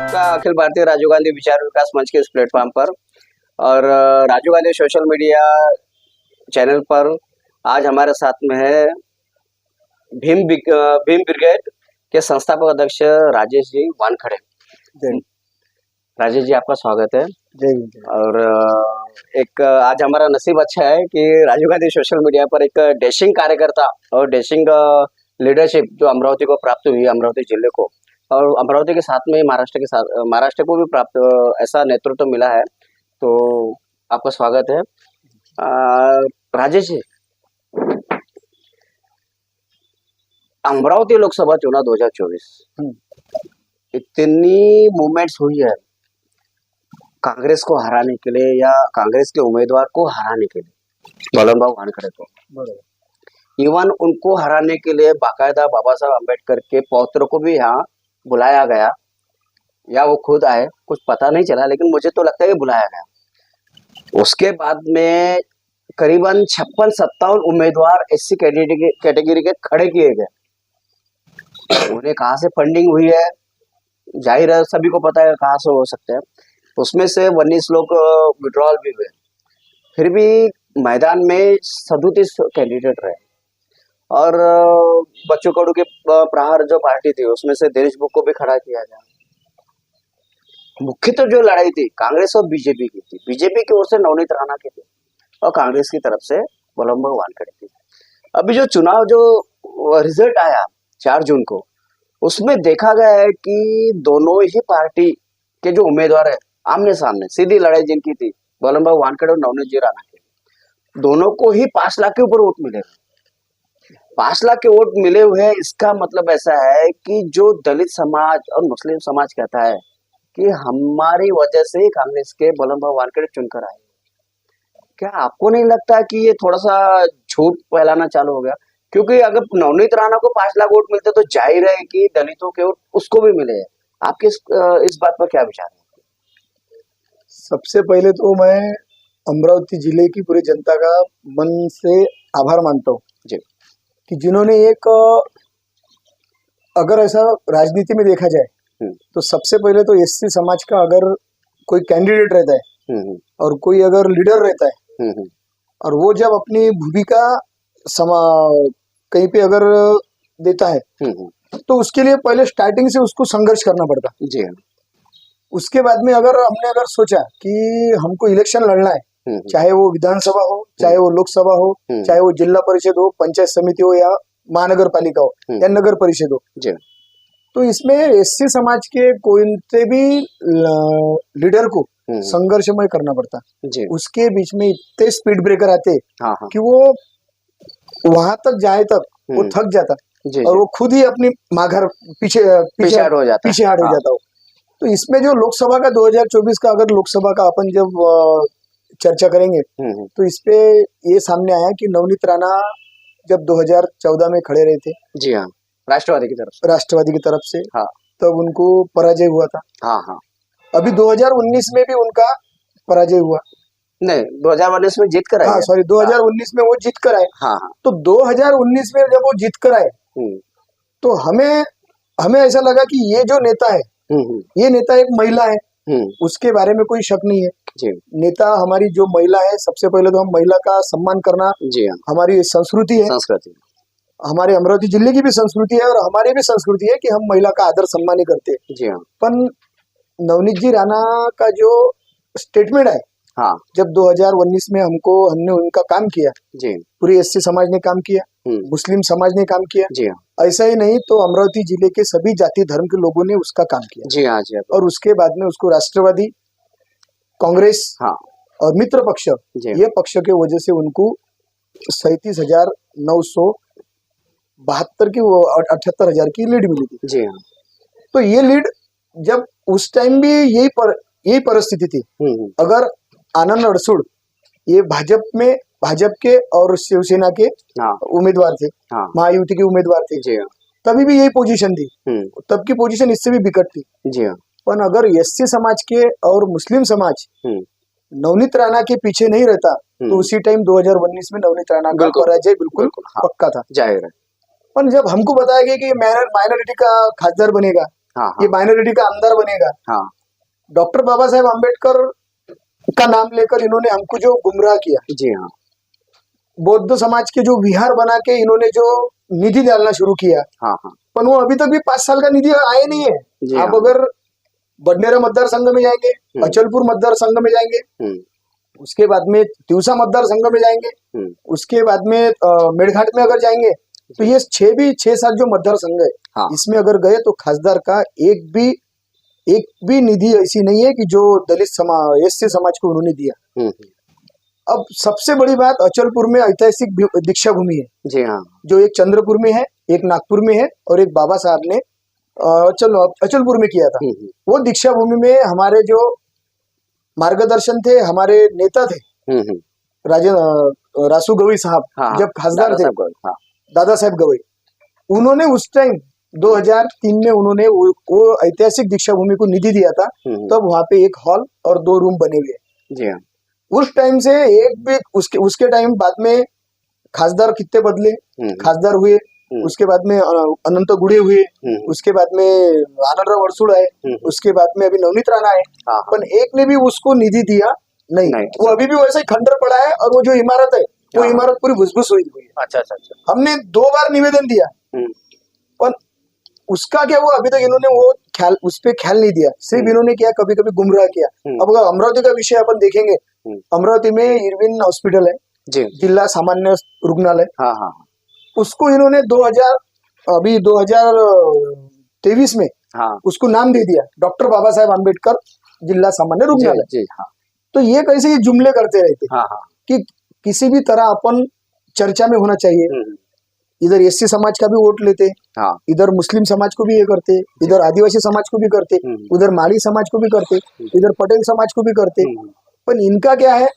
आपका अखिल भारतीय राजीव गांधी विचार विकास मंच के इस प्लेटफॉर्म पर और Rajiv Gandhi social media channel पर आज हमारे साथ में है भीम ब्रिगेड के संस्थापक अध्यक्ष राजेश जी वानखड़े। राजेश जी, आपका स्वागत है। जय हिंद। और एक आज हमारा नसीब अच्छा है कि राजीव गांधी सोशल मीडिया पर एक डैशिंग कार्यकर्ता और डैशिंग लीडरशिप जो अमरावती को प्राप्त हुई, अमरावती जिले को और अमरावती के साथ में महाराष्ट्र को भी प्राप्त ऐसा नेतृत्व मिला है। तो आपका स्वागत है। राजेश जी, अमरावती लोकसभा चुनाव 2024 इतनी मूवमेंट्स हुई है कांग्रेस को हराने के लिए या कांग्रेस के उम्मीदवार को हराने के लिए, बलराम वानखड़े को, इवन उनको हराने के लिए बाकायदा बाबा साहब अम्बेडकर के पौत्र को भी यहाँ बुलाया गया या वो खुद आए, कुछ पता नहीं चला, लेकिन मुझे तो लगता है कि बुलाया गया। उसके बाद में करीबन 56-57 उम्मीदवार एससी कैटेगरी के खड़े किए गए। उन्हें कहाँ से फंडिंग हुई है जाहिर है सभी को पता है कहाँ से हो सकता है। उसमें से 19 लोग विड्रॉल भी हुए, फिर भी मैदान में 37 कैंडिडेट रहे और बच्चू कडू के प्रहार जो पार्टी थी उसमें से दिनेश बुक को भी खड़ा किया गया। मुख्य तो जो लड़ाई थी कांग्रेस और बीजेपी की थी, बीजेपी की ओर से नवनीत राणा की थी और कांग्रेस की तरफ से बलराम वानखड़े थी। अभी जो चुनाव जो रिजल्ट आया 4 जून को, उसमें देखा गया है कि दोनों ही पार्टी के जो उम्मीदवार है आमने सामने सीधी लड़ाई जिनकी थी, बलराम वानखड़े और नवनीत जी राणा के, दोनों को ही 5 लाख के ऊपर वोट मिले। 5 लाख के वोट मिले हुए हैं। इसका मतलब ऐसा है कि जो दलित समाज और मुस्लिम समाज कहता है कि हमारी वजह से ही कांग्रेस के बलराम वानखड़े चुनकर आए। क्या आपको नहीं लगता कि ये थोड़ा सा झूठ फैलाना चालू हो गया? क्योंकि अगर नवनीत राणा को 5 लाख वोट मिलते तो जाहिर है कि दलितों के वोट उसको भी मिले हैं। आपके इस बात पर क्या विचार है? सबसे पहले तो मैं अमरावती जिले की पूरी जनता का मन से आभार मानता हूँ जी कि जिन्होंने एक, अगर ऐसा राजनीति में देखा जाए तो सबसे पहले तो एससी समाज का अगर कोई कैंडिडेट रहता है और कोई अगर लीडर रहता है और वो जब अपनी भूमिका कहीं पे अगर देता है तो उसके लिए पहले स्टार्टिंग से उसको संघर्ष करना पड़ता जी। उसके बाद में अगर हमने सोचा कि हमको इलेक्शन लड़ना है, चाहे वो विधानसभा हो, चाहे वो लोकसभा हो, चाहे वो जिला परिषद हो, पंचायत समिति हो या महानगर पालिका हो या नगर परिषद हो, तो इसमें एससी समाज के कोई से भी लीडर को संघर्षमय करना पड़ता। उसके बीच में इतने स्पीड ब्रेकर आते कि वो वहां तक जाए तक वो थक जाता और वो खुद ही अपनी माघर पीछे हट हो जाता हो। तो इसमें जो लोकसभा का 2024 का अगर लोकसभा का अपन जब चर्चा करेंगे तो इसपे ये सामने आया कि नवनीत राणा जब 2014 में खड़े रहे थे, जी हाँ, राष्ट्रवादी की तरफ से हाँ, तब उनको पराजय हुआ था। हाँ। अभी 2019 में भी उनका पराजय हुआ नहीं, 2019 में जीत कर आए। हाँ, सॉरी, 2019 में वो जीत कर आए। हाँ। तो 2019 में जब वो जीत कर आए तो हमें ऐसा लगा कि ये जो नेता है, ये नेता एक महिला है, उसके बारे में कोई शक नहीं है। नेता हमारी जो महिला है, सबसे पहले तो हम महिला का सम्मान करना हमारी संस्कृति है, हमारे अमरावती जिले की भी संस्कृति है और हमारी भी संस्कृति है कि हम महिला का आदर सम्मान ही करते हैं। पर नवनीत जी राणा का जो स्टेटमेंट है, हाँ, जब 2019 में हमने उनका काम किया, पूरी एससी समाज ने काम किया, मुस्लिम समाज ने काम किया, ऐसा ही नहीं तो अमरावती जिले के सभी जाति धर्म के लोगों ने उसका काम किया। जी हाँ। और उसके बाद में उसको राष्ट्रवादी कांग्रेस और मित्र पक्ष, ये पक्ष के वजह से उनको 37,972 की 78,000 की लीड मिली थी। जी हाँ। तो ये लीड जब उस टाइम भी यही परिस्थिति थी, अगर आनंद अड़सुड़ ये भाजप के और शिवसेना के उम्मीदवार थे, महायुति के उम्मीदवार थे, तभी भी यही पोजीशन थी। तब की पोजीशन इससे भी बिकट थी। पर अगर एससी समाज के और मुस्लिम समाज नवनीत राणा के पीछे नहीं रहता तो उसी टाइम 2019 में नवनीत राणा का पराजय बिल्कुल पक्का था, जाहिर है। पर जब हमको बताया गया कि माइनॉरिटी का खासदार बनेगा हाँ ये हाँ माइनॉरिटी का अंदर बनेगा। हाँ डॉक्टर बाबा साहेब आम्बेडकर का नाम लेकर इन्होंने हमको जो गुमराह किया, जी हाँ बौद्ध समाज के जो विहार बना के इन्होंने जो निधि डालना शुरू किया, हाँ हाँ पर वो अभी तक भी 5 साल का निधि आए नहीं है। जी आप हाँ अगर बडनेरा मतदार संघ में जाएंगे, अचलपुर मतदार संघ में जाएंगे, उसके बाद में तिवसा मतदार संघ में जाएंगे, उसके बाद में मेड़घाट में अगर जाएंगे, तो ये 6-7 जो मतदार संघ है, हाँ इसमें अगर गए तो खासदार का एक भी निधि ऐसी नहीं है कि जो दलित समाज, एससी समाज को उन्होंने दिया। अब सबसे बड़ी बात, अचलपुर में ऐतिहासिक दीक्षा भूमि है जी हाँ जो एक चंद्रपुर में है, एक नागपुर में है और एक बाबा साहब ने अचलपुर में किया था। वो दीक्षा भूमि में हमारे जो मार्गदर्शन थे, हमारे नेता थे, रासू गवई साहब, हाँ, जब खासदार थे, हाँ, दादा साहेब गवई, उन्होंने उस टाइम 2003 में उन्होंने वो ऐतिहासिक दीक्षा भूमि को निधि दिया था। तब वहां पे एक हॉल और 2 रूम बने हुए। जी हाँ उस टाइम से एक भी उसके टाइम बाद में खासदार कितने बदले, खासदार हुए, उसके बाद में अनंत गुड़े हुए, उसके बाद में आनंदराव अड़सुड़ आए, उसके बाद में अभी नवनीत राणा आए, पर एक ने भी उसको निधि दिया नहीं। वो अभी भी वैसा ही खंडर पड़ा है और वो जो इमारत है वो इमारत पूरी भुसभुस हुई है। अच्छा अच्छा अच्छा। हमने 2 बार निवेदन दिया, पर उसका क्या हुआ, अभी तक इन्होंने वो ख्याल, उस पर ख्याल नहीं दिया। सिर्फ इन्होंने क्या, कभी कभी गुमराह किया। अब अगर अमरावती का विषय अपन देखेंगे, अमरावती में इरविन हॉस्पिटल है, जिला सामान्य रुग्णालय, हाँ हाँ उसको इन्होंने 2023 में हाँ उसको नाम दे दिया डॉक्टर बाबा साहेब आम्बेडकर जिला सामान्य रुग्णालय। जी हाँ तो ये कैसे ये जुमले करते रहते हाँ हाँ कि किसी भी तरह अपन चर्चा में होना चाहिए। इधर एससी समाज का भी वोट लेते, हाँ इधर मुस्लिम समाज को भी ये करते, इधर आदिवासी समाज को भी करते, उधर माली समाज को भी करते, इधर पटेल समाज को भी करते। पर इनका क्या है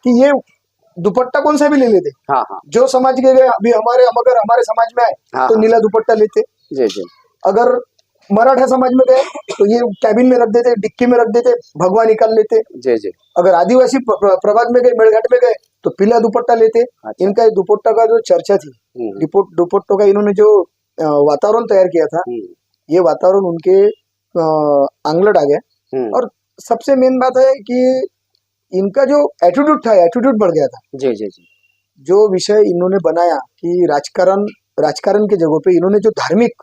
कि ये दुपट्टा कौन सा भी ले लेते। हाँ हाँ जो समाज के गए, अभी अगर हमारे समाज में आए हाँ, तो नीला दुपट्टा लेते। जी जी अगर मराठा समाज में गए तो ये कैबिन में रख देते, डिक्की में रख देते, भगवा निकाल लेते। जी जी। अगर आदिवासी प्रभाग में गए, मेड़घाट में गए तो पीला दुपट्टा लेते। अच्छा। इनका ये दुपट्टा का जो चर्चा थी, दुपट्टों का इन्होंने जो वातावरण तैयार किया था, ये वातावरण उनके आंगलट आ गया। और सबसे मेन बात है कि इनका जो एटीट्यूड था, एटीट्यूड बढ़ गया था। जी जी जी। जो विषय इन्होंने बनाया कि राजकारण के जगह पे इन्होंने जो धार्मिक,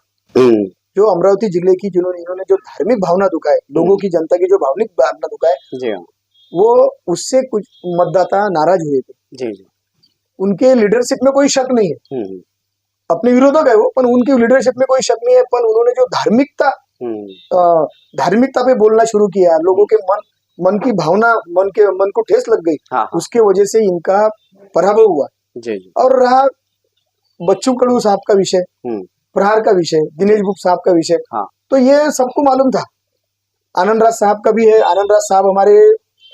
जो अमरावती जिले की इन्होंने जो धार्मिक भावना दुखाए, लोगों की, जनता की जो भावनिक भावना दुखाए, जी हाँ, वो उससे कुछ मतदाता नाराज हुए थे। जी जी। उनके लीडरशिप में कोई शक नहीं है, अपने विरोधक है वो, पर उनकी लीडरशिप में कोई शक नहीं है। पर उन्होंने जो धार्मिकता पे बोलना शुरू किया, लोगों के मन की भावना, मन को ठेस लग गई। हाँ, उसके वजह से इनका पराभव हुआ। जी जी। और रहा बच्चू कडू साहब का विषय, प्रहार का विषय, दिनेश गुप्त साहब का विषय, हाँ, तो ये सबको मालूम था। आनंद राज साहब का भी है। आनंद राज साहब हमारे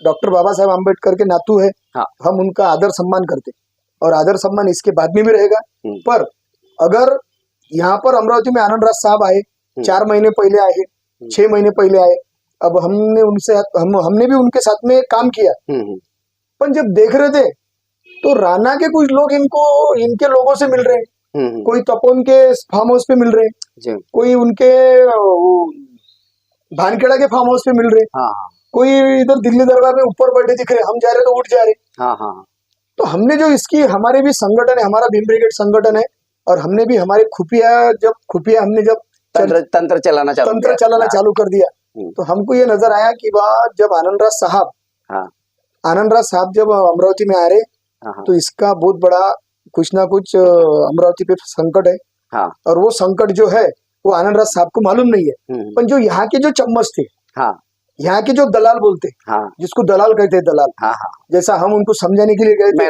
डॉक्टर बाबा साहेब आम्बेडकर के नातू है। हाँ, हम उनका आदर सम्मान करते और आदर सम्मान इसके बाद में भी रहेगा। पर अगर यहाँ पर अमरावती में आनंद राज साहब आए, 4 महीने पहले आए, 6 महीने पहले आए, अब हमने भी उनके साथ में काम किया। पर जब देख रहे थे तो राणा के कुछ लोग इनके लोगों से मिल रहे हैं, कोई तपोन के फार्म हाउस पे मिल रहे हैं, कोई उनके भानखेड़ा के फार्म हाउस पे मिल रहे हैं, कोई इधर दिल्ली दरबार में ऊपर बैठे दिख रहे, हम जा रहे तो उठ जा रहे। तो हमने जो हमारे भी संगठन है, हमारा भीम ब्रिगेड संगठन है, और हमने भी हमारे हमने जब तंत्र चलाना चालू कर दिया, तो हमको ये नजर आया कि वाह, जब आनंद राज साहब जब अमरावती में आ रहे, तो इसका बहुत बड़ा कुछ ना कुछ अमरावती पे संकट है। और वो संकट जो है वो आनंद राज साहब को मालूम नहीं है। पर जो यहाँ के जो चम्मच थे, यहाँ के जो दलाल बोलते, जिसको दलाल कहते हैं, दलाल, जैसा हम उनको समझाने के लिए गए थे,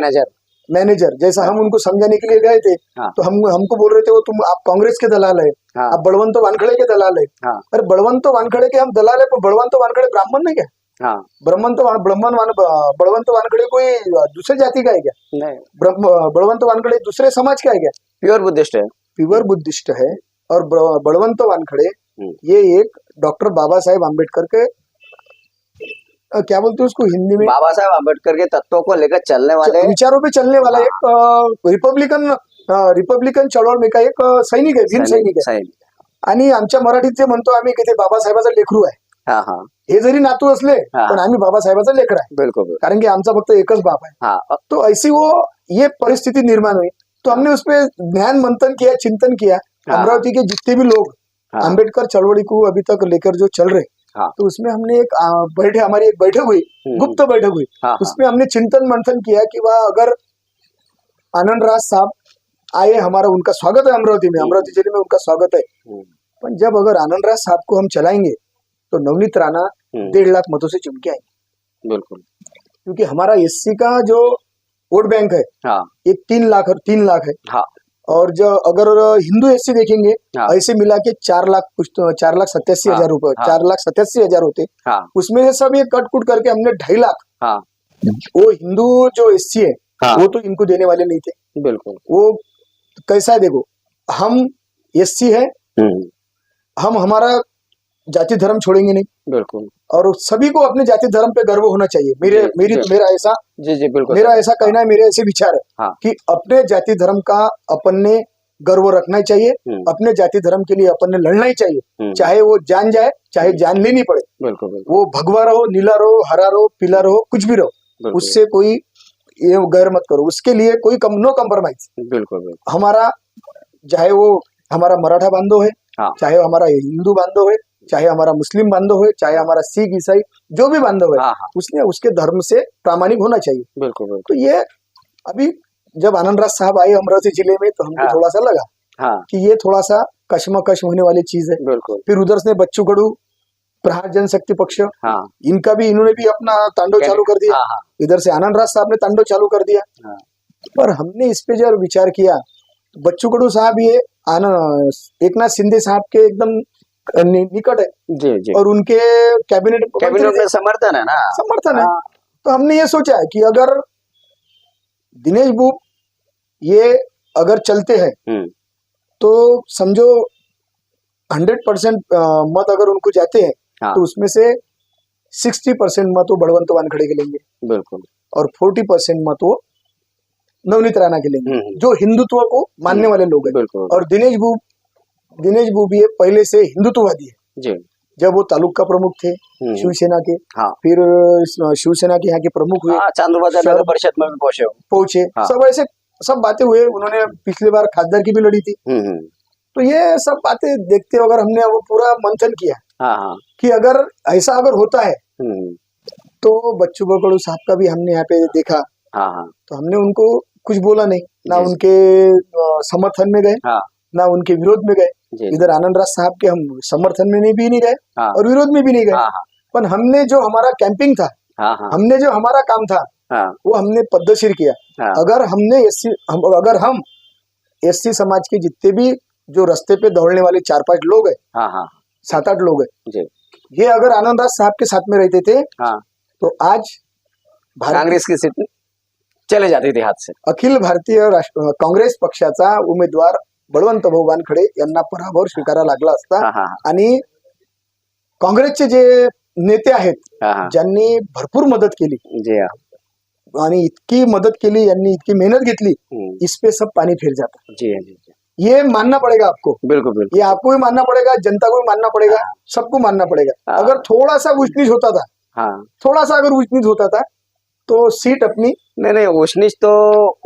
मैनेजर जैसा हम उनको समझाने के लिए गए थे, तो हमको बोल रहे थे वो आप कांग्रेस के दलाल है, आप बलवंत वानखड़े के दलाल है। अरे बलवंत वानखड़े के हम दलाल है, पर बलवंत वानखड़े ब्राह्मण नहीं क्या? बलवंत वानखड़े कोई दूसरे जाति का है क्या? नहीं। बलवंत वानखड़े दूसरे समाज का है क्या? प्योर बुद्धिस्ट है। और बलवंत वानखड़े ये एक डॉक्टर बाबा साहेब आम्बेडकर के, क्या बोलते हैं उसको हिंदी में, बाबा साहेब आम्बेडकर के तत्वों को लेकर चलने वाले, विचारों पे चलने वाला एक रिपब्लिकन चळवळ में का एक सैनिक है, भीम सैनिक है। आणि आमच्या मराठीत जे म्हणतो आम्ही की ते बाबासाहेबाचं लेकरू आहे. हाँ हाँ हे जरी नातू असले हाँ. पण आम्ही बाबासाहेबाचं लेकर आहे, बिल्कुल बिल्कुल. कारण की आमचा फक्त एकच बाप आहे. हाँ तो ऐसी वो ये परिस्थिति निर्माण हुई, तो हमने उसपे ध्यान मंथन किया, चिंतन किया. हाँ. अमरावती के जितने भी लोग हाँ. अंबेडकर चळवळी को अभी तक लेकर जो चल रहे, हाँ. तो उसमें हमने एक हमारी एक बैठक हुई, गुप्त बैठक हुई. हाँ, हाँ. उसमें हमने चिंतन मंथन किया कि वह अगर आनंद राज साहब आए, हमारा उनका स्वागत है अमरावती में, अमरावती जिले में उनका स्वागत है. पर जब अगर आनंद राज साहब को हम चलाएंगे तो नवनीत राणा 1.5 लाख मतों से चुन के आएंगे. बिल्कुल. क्योंकि हमारा एससी का जो वोट बैंक है हाँ एक 3 लाख है. हाँ और जो अगर हिंदू एससी देखेंगे हाँ. ऐसे मिला के 4,87,000 रुपए, हाँ. 4,87,000 होते. हाँ उसमें से सब ये कट कुट करके हमने 2.5 लाख हाँ वो हिंदू जो एससी है हाँ. वो तो इनको देने वाले नहीं थे. बिल्कुल. वो कैसा है देखो, हम एससी है, हम हमारा जाति धर्म छोड़ेंगे नहीं, बिल्कुल. और सभी को अपने जाति धर्म पे गर्व होना चाहिए. मेरा ऐसा जी जी बिल्कुल. मेरा ऐसा कहना है, मेरे ऐसे विचार है हाँ. कि अपने जाति धर्म का अपन ने गर्व रखना ही चाहिए. अपने जाति धर्म के लिए अपन ने लड़ना ही चाहिए, चाहे वो जान जाए, चाहे जान लेनी पड़े. बिल्कुल बिल्कुल. वो भगवा रहो, नीला रहो, हरा रहो, पीला रहो, कुछ भी रहो, बिल्कुल. उससे कोई ये गैर मत करो. उसके लिए कोई नो कम्प्रोमाइज. बिल्कुल बिल्कुल. हमारा चाहे वो हमारा मराठा बांधव है, हाँ. चाहे हमारा हिंदू बांधव है, चाहे हमारा मुस्लिम बांधव है, चाहे हमारा सिख ईसाई जो भी बांधव है, हाँ हाँ. उसने उसके धर्म से प्रामाणिक होना चाहिए. बिल्कुल बिल्कुल. तो ये अभी जब आनंद राज साहब आए अमरावती जिले में तो हमको हाँ. थोड़ा सा लगा हाँ कि ये थोड़ा सा कश्मकश होने वाली चीज है. बिल्कुल. फिर उधर से बच्चू कडू, प्रहार जनशक्ति पक्ष, हाँ इन्होंने भी अपना तांडव चालू कर दिया. हाँ हाँ. इधर से आनंद राज साहब ने तांडव चालू कर दिया. हाँ. पर हमने इस पे जब विचार किया, बच्चू कडू साहब ये एकनाथ शिंदे साहब के एकदम निकट है जी जी. और उनके कैबिनेट में समर्थन है ना. समर्थन है. हाँ. तो हमने ये सोचा है कि अगर दिनेश बुब ये अगर चलते हैं तो समझो 100% मत अगर उनको जाते हैं, हाँ. तो उसमें से 60% मत वो बड़वंत वानखड़े के लेंगे बिल्कुल. और 40% मत वो नवनीत राणा के लेंगे, जो हिंदुत्व को मानने वाले लोग हैं. बिल्कुल. और दिनेश बुब ये पहले से हिंदुत्ववादी है. जी. जब वो तालुका प्रमुख थे शिवसेना के, हाँ. फिर शिवसेना के यहाँ के प्रमुख हुए, हाँ, चांदोबाजार नगर परिषद में भी पहुंचे. हाँ. सब ऐसे सब बातें हुए. उन्होंने पिछली बार खासदार की भी लड़ी थी. तो ये सब बातें देखते हुए अगर हमने वो पूरा मंथन किया हाँ हाँ. कि अगर ऐसा अगर होता है तो बच्चू कडू साहब का भी हमने यहाँ पे देखा. हाँ हाँ. तो हमने उनको कुछ बोला नहीं, ना उनके समर्थन में गए, हाँ. ना उनके विरोध में गए. इधर आनंद राज साहब के हम समर्थन में भी नहीं गए, हाँ. और विरोध में भी नहीं गए. हाँ. पर हमने जो हमारा कैंपिंग था, हाँ. हमने जो हमारा काम था, हाँ. वो हमने पद्धतशीर किया. हाँ. अगर हम एससी समाज के जितने भी जो रास्ते पे दौड़ने वाले 4-5 लोग हैं, हाँ हाँ, 7-8 लोग हैं, ये अगर आनंद राज साहब के साथ में रहते थे, हाँ. तो आज कांग्रेस की सीट चले जाती थी हाथ से. अखिल भारतीय काँग्रेस पक्षाचा उमेदवार बळवंत भाऊ वानखडे यांना पराभव स्वीकारावा लागला असता. आणि काँग्रेसचे जे नेते आहेत ज्यांनी भरपूर मदत केली आणि इतकी मदद केली, यांनी इतकी मेहनत घेतली, इस पे सब पानी फिर जाता. जी. ये मानना पड़ेगा आपको. बिल्कुल बिल्कुल. ये आपको भी मानना पड़ेगा, जनता को भी मानना पड़ेगा, सबको मानना पड़ेगा. अगर थोड़ा सा उचनीच होता था, थोड़ा सा अगर उचनीच होता था तो सीट अपनी नहीं उचनीच तो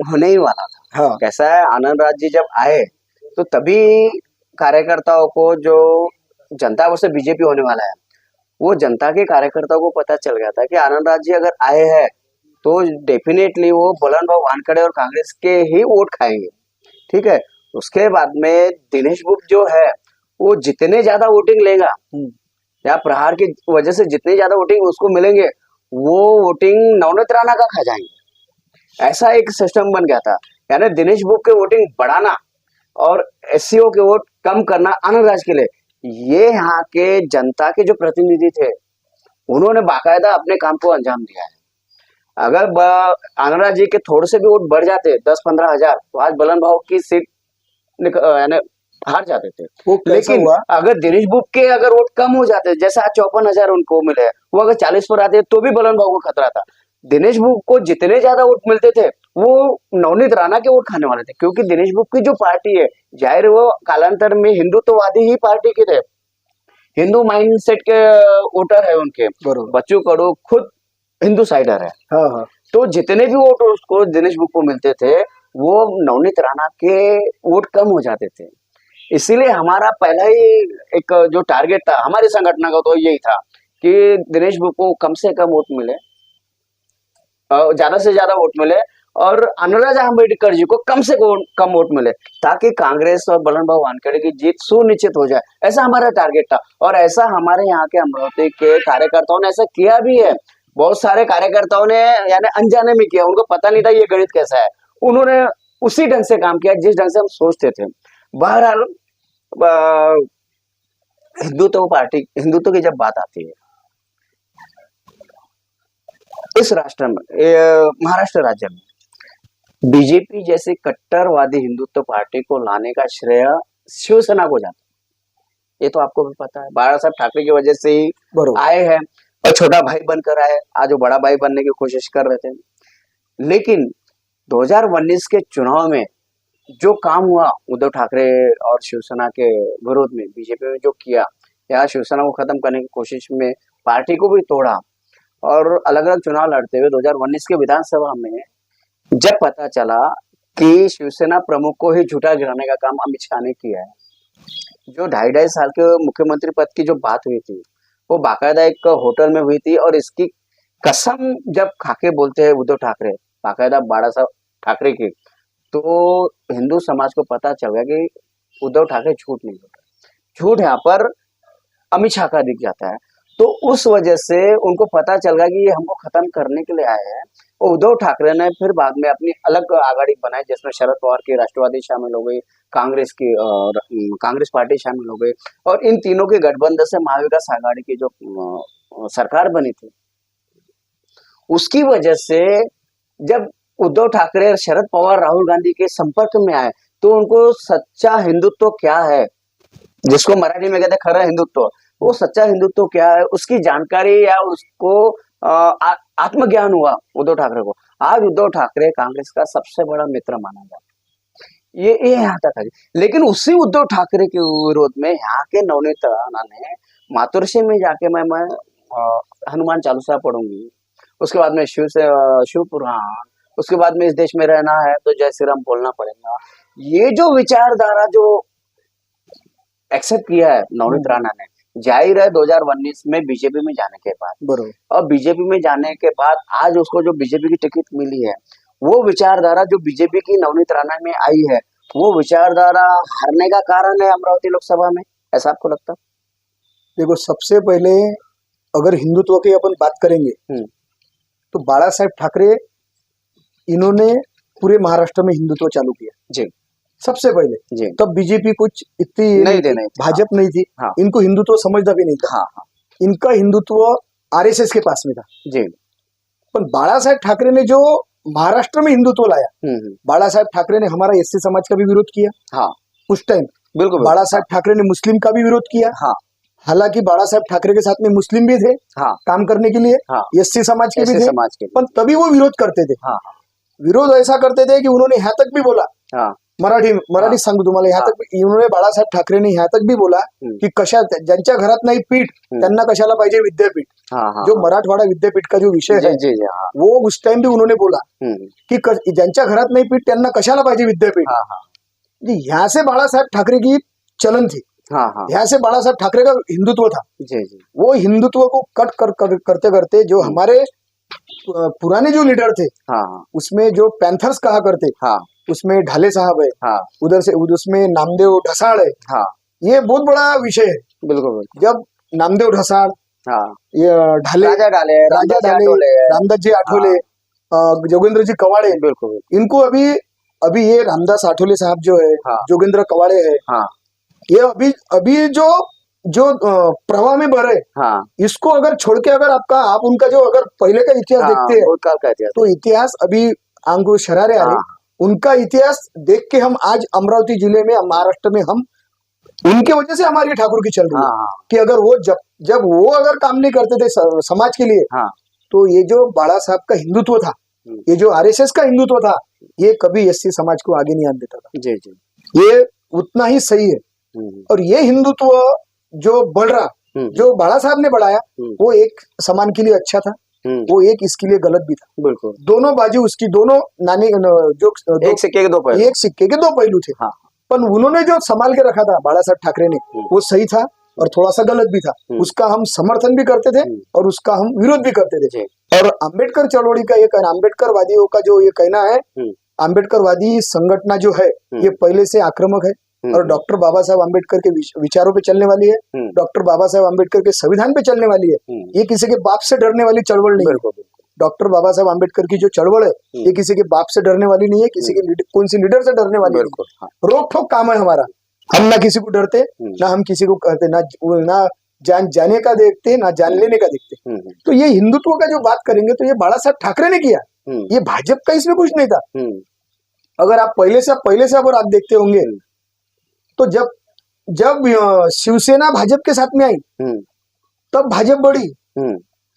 होने ही वाला था. हाँ. कैसा है, आनंद राज जी जब आए तो तभी कार्यकर्ताओं को जो जनता उससे बीजेपी होने वाला है, वो जनता के कार्यकर्ताओं को पता चल गया था कि आनंद राज जी अगर आए हैं तो डेफिनेटली वो बलवंत भाऊ वानखड़े और कांग्रेस के ही वोट खाएंगे. ठीक है. उसके बाद में दिनेश बुब जो है वो जितने ज्यादा वोटिंग लेगा या प्रहार की वजह से जितने ज्यादा वोटिंग उसको मिलेंगे, वो वोटिंग नवनीत राणा का खा जाएंगे. ऐसा एक सिस्टम बन गया था. यानी दिनेश बुब के वोटिंग बढ़ाना और एससीओ के वोट कम करना आनंद राज के लिए, ये यहाँ के जनता के जो प्रतिनिधि थे उन्होंने बाकायदा अपने काम को अंजाम दिया है. अगर आनंद राज जी के थोड़े से भी वोट बढ़ जाते 10-15 हजार, तो आज बलवंत भाऊ की सीट यानी हार जाते थे. लेकिन अगर दिनेश बुब के अगर वोट कम हो जाते, जैसे आज 54,000 उनको मिले, वो अगर 40 पर आते तो भी बलवंत भाऊ को खतरा था. दिनेश बुब को जितने ज्यादा वोट मिलते थे वो नवनीत राणा के वोट खाने वाले थे, क्योंकि दिनेश बुक की जो पार्टी है, जाहिर वो कालांतर में हिंदुत्ववादी ही पार्टी के थे, हिंदू माइंडसेट के वोटर है उनके। बरोबर। बच्चू कडू खुद हिंदू साइडर है। हाँ हाँ तो जितने भी वोट उसको दिनेश बुक को मिलते थे, वो नवनीत राणा के वोट कम हो जाते थे। इसीलिए हमारा पहला ही एक जो टारगेट था हमारी संगठन का, तो यही था कि दिनेश बुक को कम से कम वोट मिले, ज्यादा से ज्यादा वोट मिले, और अनुराजा अम्बेडकर जी को कम से कम वोट मिले, ताकि कांग्रेस और बलराम भाऊ वानखेड़े की जीत सुनिश्चित हो जाए। ऐसा हमारा टारगेट था, और ऐसा हमारे यहाँ के अमरावती के कार्यकर्ताओं ने ऐसा किया भी है। बहुत सारे कार्यकर्ताओं ने यानी अनजाने में किया, उनको पता नहीं था ये गणित कैसा है, उन्होंने उसी ढंग से काम किया जिस ढंग से हम सोचते थे। बहरहाल हिंदुत्व की जब बात आती है इस राष्ट्र में, महाराष्ट्र राज्य में बीजेपी जैसी कट्टरवादी हिंदुत्व पार्टी को लाने का श्रेय शिवसेना को जाता है। ये तो आपको भी पता है, बाला साहब ठाकरे की वजह से ही आए हैं, और छोटा भाई बनकर आए, आज वो बड़ा भाई बनने की कोशिश कर रहे थे। लेकिन 2019 के चुनाव में जो काम हुआ उद्धव ठाकरे और शिवसेना के विरोध में, बीजेपी में जो किया, या शिवसेना को खत्म करने की कोशिश में पार्टी को भी तोड़ा, और अलग अलग चुनाव लड़ते हुए 2019 के विधानसभा में जब पता चला कि शिवसेना प्रमुख को ही झूठा गिराने का काम अमित शाह ने किया है, जो 2.5 साल के मुख्यमंत्री पद की जो बात हुई थी वो बाकायदा एक होटल में हुई थी, और इसकी कसम जब खाके बोलते हैं उद्धव ठाकरे, बाकायदा बाला साहब ठाकरे की, तो हिंदू समाज को पता चल गया कि उद्धव ठाकरे झूठ नहीं बोल रहे, झूठ यहाँ पर अमित शाह का दिख जाता है। तो उस वजह से उनको पता चल गया कि ये हमको खत्म करने के लिए आए हैं। और उद्धव ठाकरे ने फिर बाद में अपनी अलग आघाड़ी बनाई, जिसमें शरद पवार की राष्ट्रवादी शामिल हो गई, कांग्रेस की और कांग्रेस पार्टी शामिल हो गई, और इन तीनों के गठबंधन से महाविकास आघाड़ी की जो सरकार बनी थी, उसकी वजह से जब उद्धव ठाकरे और शरद पवार राहुल गांधी के संपर्क में आए, तो उनको सच्चा हिंदुत्व क्या है, जिसको मराठी में कहते हैं खरा हिंदुत्व, वो सच्चा हिंदुत्व क्या है उसकी जानकारी या उसको आत्मज्ञान हुआ उद्धव ठाकरे को। आज उद्धव ठाकरे कांग्रेस का सबसे बड़ा मित्र माना जाता है, ये यहाँ तक है। लेकिन उसी उद्धव ठाकरे के विरोध में यहाँ के नवनीत राणा ने मातुर्शी में जाके मैं हनुमान चालीसा पढ़ूंगी, उसके बाद में शिव पुराण, उसके बाद में इस देश में रहना है तो जय श्री राम बोलना पड़ेगा, ये जो विचारधारा जो एक्सेप्ट किया है नवनीत राणा ने, जाहिर है 2019 में बीजेपी में जाने के बाद, बरोबर, और बीजेपी में जाने के बाद आज उसको जो बीजेपी की टिकट मिली है, वो विचारधारा जो बीजेपी की नवनीत राणा में आई है, वो विचारधारा हारने का कारण है अमरावती लोकसभा में, ऐसा आपको लगता? देखो, सबसे पहले अगर हिंदुत्व की अपन बात करेंगे तो बाला साहेब ठाकरे इन्होंने पूरे महाराष्ट्र में हिंदुत्व चालू किया जी, सबसे पहले जी। तब बीजेपी कुछ इतनी नहीं देने, भाजपा नहीं थी, हाँ। इनको हिंदुत्व समझता भी नहीं था, हाँ, हाँ। इनका हिंदुत्व आरएसएस के पास में था जी। पर बाला साहेब ठाकरे ने जो महाराष्ट्र में हिंदुत्व लाया, बाला साहेब ठाकरे ने हमारा एससी समाज का भी विरोध किया, हाँ, उस टाइम बिल्कुल। बाला साहेब ठाकरे ने मुस्लिम का भी विरोध किया, हाँ। हालांकि बाला साहेब ठाकरे के साथ में मुस्लिम भी थे, हाँ, काम करने के लिए, हाँ, एससी समाज के भी थे, पर तभी वो विरोध करते थे, हाँ, विरोध ऐसा करते थे कि उन्होंने यहाँ तक भी बोला, हाँ, मराठी सांगू तुम्हाला, यहाँ तक इन्होंने बाळासाहेब ठाकरेंनी यहाँ तक भी बोला की कशा ज्यांच्या घरात नाही पीठ त्यांना कशाला पाहिजे विद्यापीठ, जो मराठवाडा विद्यापीठ का जो विषय है वो उस टाइम भी उन्होंने बोला कि ज्यांच्या घरात नहीं पीठ त्यांना कशाला पाहिजे विद्यापीठ। यहाँ से बाला साहेब ठाकरे की चलन थी, यहाँ से बाला साहेब ठाकरे का हिंदुत्व था, वो हिंदुत्व को कट करते करते जो हमारे पुराने जो लीडर थे, उसमें जो पैंथर्स कहा करते, उसमें ढाले साहब है, हाँ, उधर से उसमें नामदेव ढसाड़ है, हाँ, ये बहुत बड़ा विषय है, बिल्कुल। जब नामदेव ढसाड़, हाँ, ये ढाले राजा ढाले रामदास जी आठवले, जोगेंद्र जी कवाड़े, बिल्कुल, इनको अभी ये रामदास आठवले साहब जो है, हाँ, जोगेंद्र कवाड़े है, हाँ, ये अभी जो प्रवाह में बढ़े, हाँ, इसको अगर छोड़ के अगर आप उनका जो अगर पहले का इतिहास देखते हैं तो इतिहास अभी अंकुर शरारे आ रहे, उनका इतिहास देख के हम आज अमरावती जिले में महाराष्ट्र में हम उनके वजह से हमारी ठाकुर की चल रही है कि अगर वो जब वो अगर काम नहीं करते थे समाज के लिए, हाँ, तो ये जो बाला साहब का हिंदुत्व था ये जो आरएसएस का हिंदुत्व था, ये कभी एससी समाज को आगे नहीं आने देता था। जी जी। ये उतना ही सही है। और ये हिंदुत्व जो बढ़ रहा, जो बाला साहब ने बढ़ाया, वो एक समान के लिए अच्छा था, वो एक इसके लिए गलत भी था। बिल्कुल, दोनों बाजू उसकी, दोनों नानी जो एक सिक्के के दो पहलू, एक सिक्के के दो पहलू थे। हाँ। पर उन्होंने जो संभाल के रखा था बाला साहब ठाकरे ने, वो सही था और थोड़ा सा गलत भी था। उसका हम समर्थन भी करते थे और उसका हम विरोध भी करते थे। और अम्बेडकर चळवळी का ये कहना, अम्बेडकरवादियों का जो ये कहना है, अम्बेडकरवादी संगठना जो है ये पहले से आक्रामक है और डॉक्टर बाबा साहब अम्बेडकर के विचारों पे चलने वाली है, डॉक्टर बाबा साहब अम्बेडकर के संविधान पे चलने वाली है। ये किसी के बाप से डरने वाली चळवळ नहीं है। डॉक्टर बाबा साहब अम्बेडकर की जो चळवळ है, ये किसी के बाप से डरने वाली नहीं है, किसी के कौन सी लीडर से डरने वाली नहीं है। रोक ठोक काम है हमारा। हम ना किसी को डरते, ना हम किसी को कहते, ना जान जाने का देखते, ना जान लेने का देखते। तो ये हिंदुत्व का जो बात करेंगे तो ये बाला साहब ठाकरे ने किया, ये भाजपा का इसमें कुछ नहीं था। अगर आप पहले से अगर आप देखते होंगे तो जब शिवसेना भाजपा के साथ में आई तब भाजपा बढ़ी।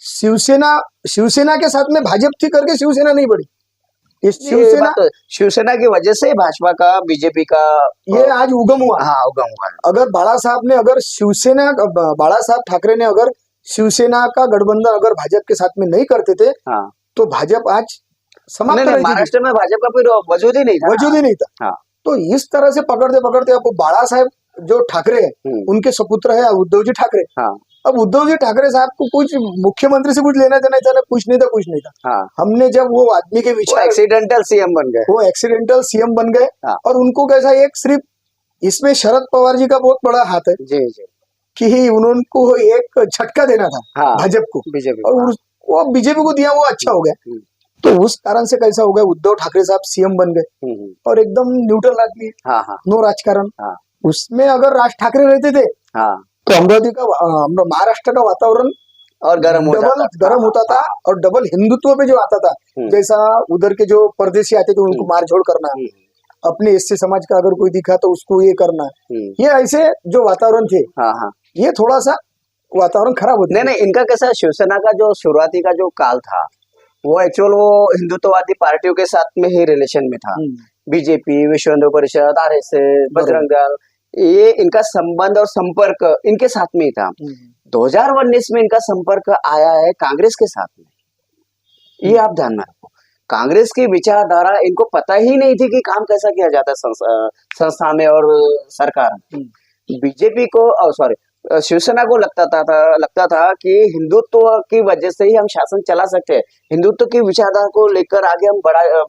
शिवसेना के साथ में भाजपा थी करके शिवसेना नहीं बढ़ी। शिवसेना की वजह से भाजपा का, बीजेपी का ये आज उगम हुआ। हाँ, उगम हुआ। अगर बाला साहब ठाकरे ने अगर शिवसेना का गठबंधन अगर भाजपा के साथ में नहीं करते थे, हाँ, तो भाजपा आज समाप्त नहीं, महाराष्ट्र में भाजपा का फिर वजूद ही नहीं था। हाँ। तो इस तरह से पकड़ते पकड़ते आपको बाला साहब जो ठाकरे है, उनके सपुत्र है उद्धव जी ठाकरे। हाँ। अब उद्धव जी ठाकरे साहब को कुछ मुख्यमंत्री से कुछ लेना देना था, कुछ नहीं था। हाँ। हमने जब वो आदमी के विचार, एक्सीडेंटल सीएम बन गए, वो एक्सीडेंटल सीएम बन गए। हाँ। और उनको कैसा, एक सिर्फ इसमें शरद पवार जी का बहुत बड़ा हाथ है जी कि उनको एक झटका देना था। हाँ। भाजपा को, बीजेपी, और वो बीजेपी को दिया, वो अच्छा हो गया। तो उस कारण से कैसा हो गया, उद्धव ठाकरे साहब सीएम बन गए और एकदम न्यूट्रल आदमी, नो राजकारण। उसमें अगर राज ठाकरे रहते थे, तो अमरावती का, महाराष्ट्र का वातावरण और गर्म होता था और डबल हिंदुत्व पे जो आता था, जैसा उधर के जो परदेशी आते थे उनको मारझोड़ करना, अपने एससी समाज का अगर कोई दिखा तो उसको ये करना, ये ऐसे जो वातावरण थे, ये थोड़ा सा वातावरण खराब होता। नहीं, इनका कैसा, शिवसेना का जो शुरुआती का जो काल था वो एक्चुअल वो हिंदुत्ववादी पार्टियों के साथ में ही रिलेशन में था। बीजेपी, विश्व हिंदू परिषद, आरएसएस, बजरंग दल, ये इनका संबंध और संपर्क इनके साथ में ही था। 2019 में इनका संपर्क आया है कांग्रेस के साथ में, ये आप ध्यान में रखो। कांग्रेस की विचारधारा इनको पता ही नहीं थी कि काम कैसा किया जाता है संस्था में और सरकार में। बीजेपी को, शिवसेना को लगता था कि हिंदुत्व की वजह से ही हम शासन चला सकते हैं, हिंदुत्व की विचारधारा को लेकर आगे हम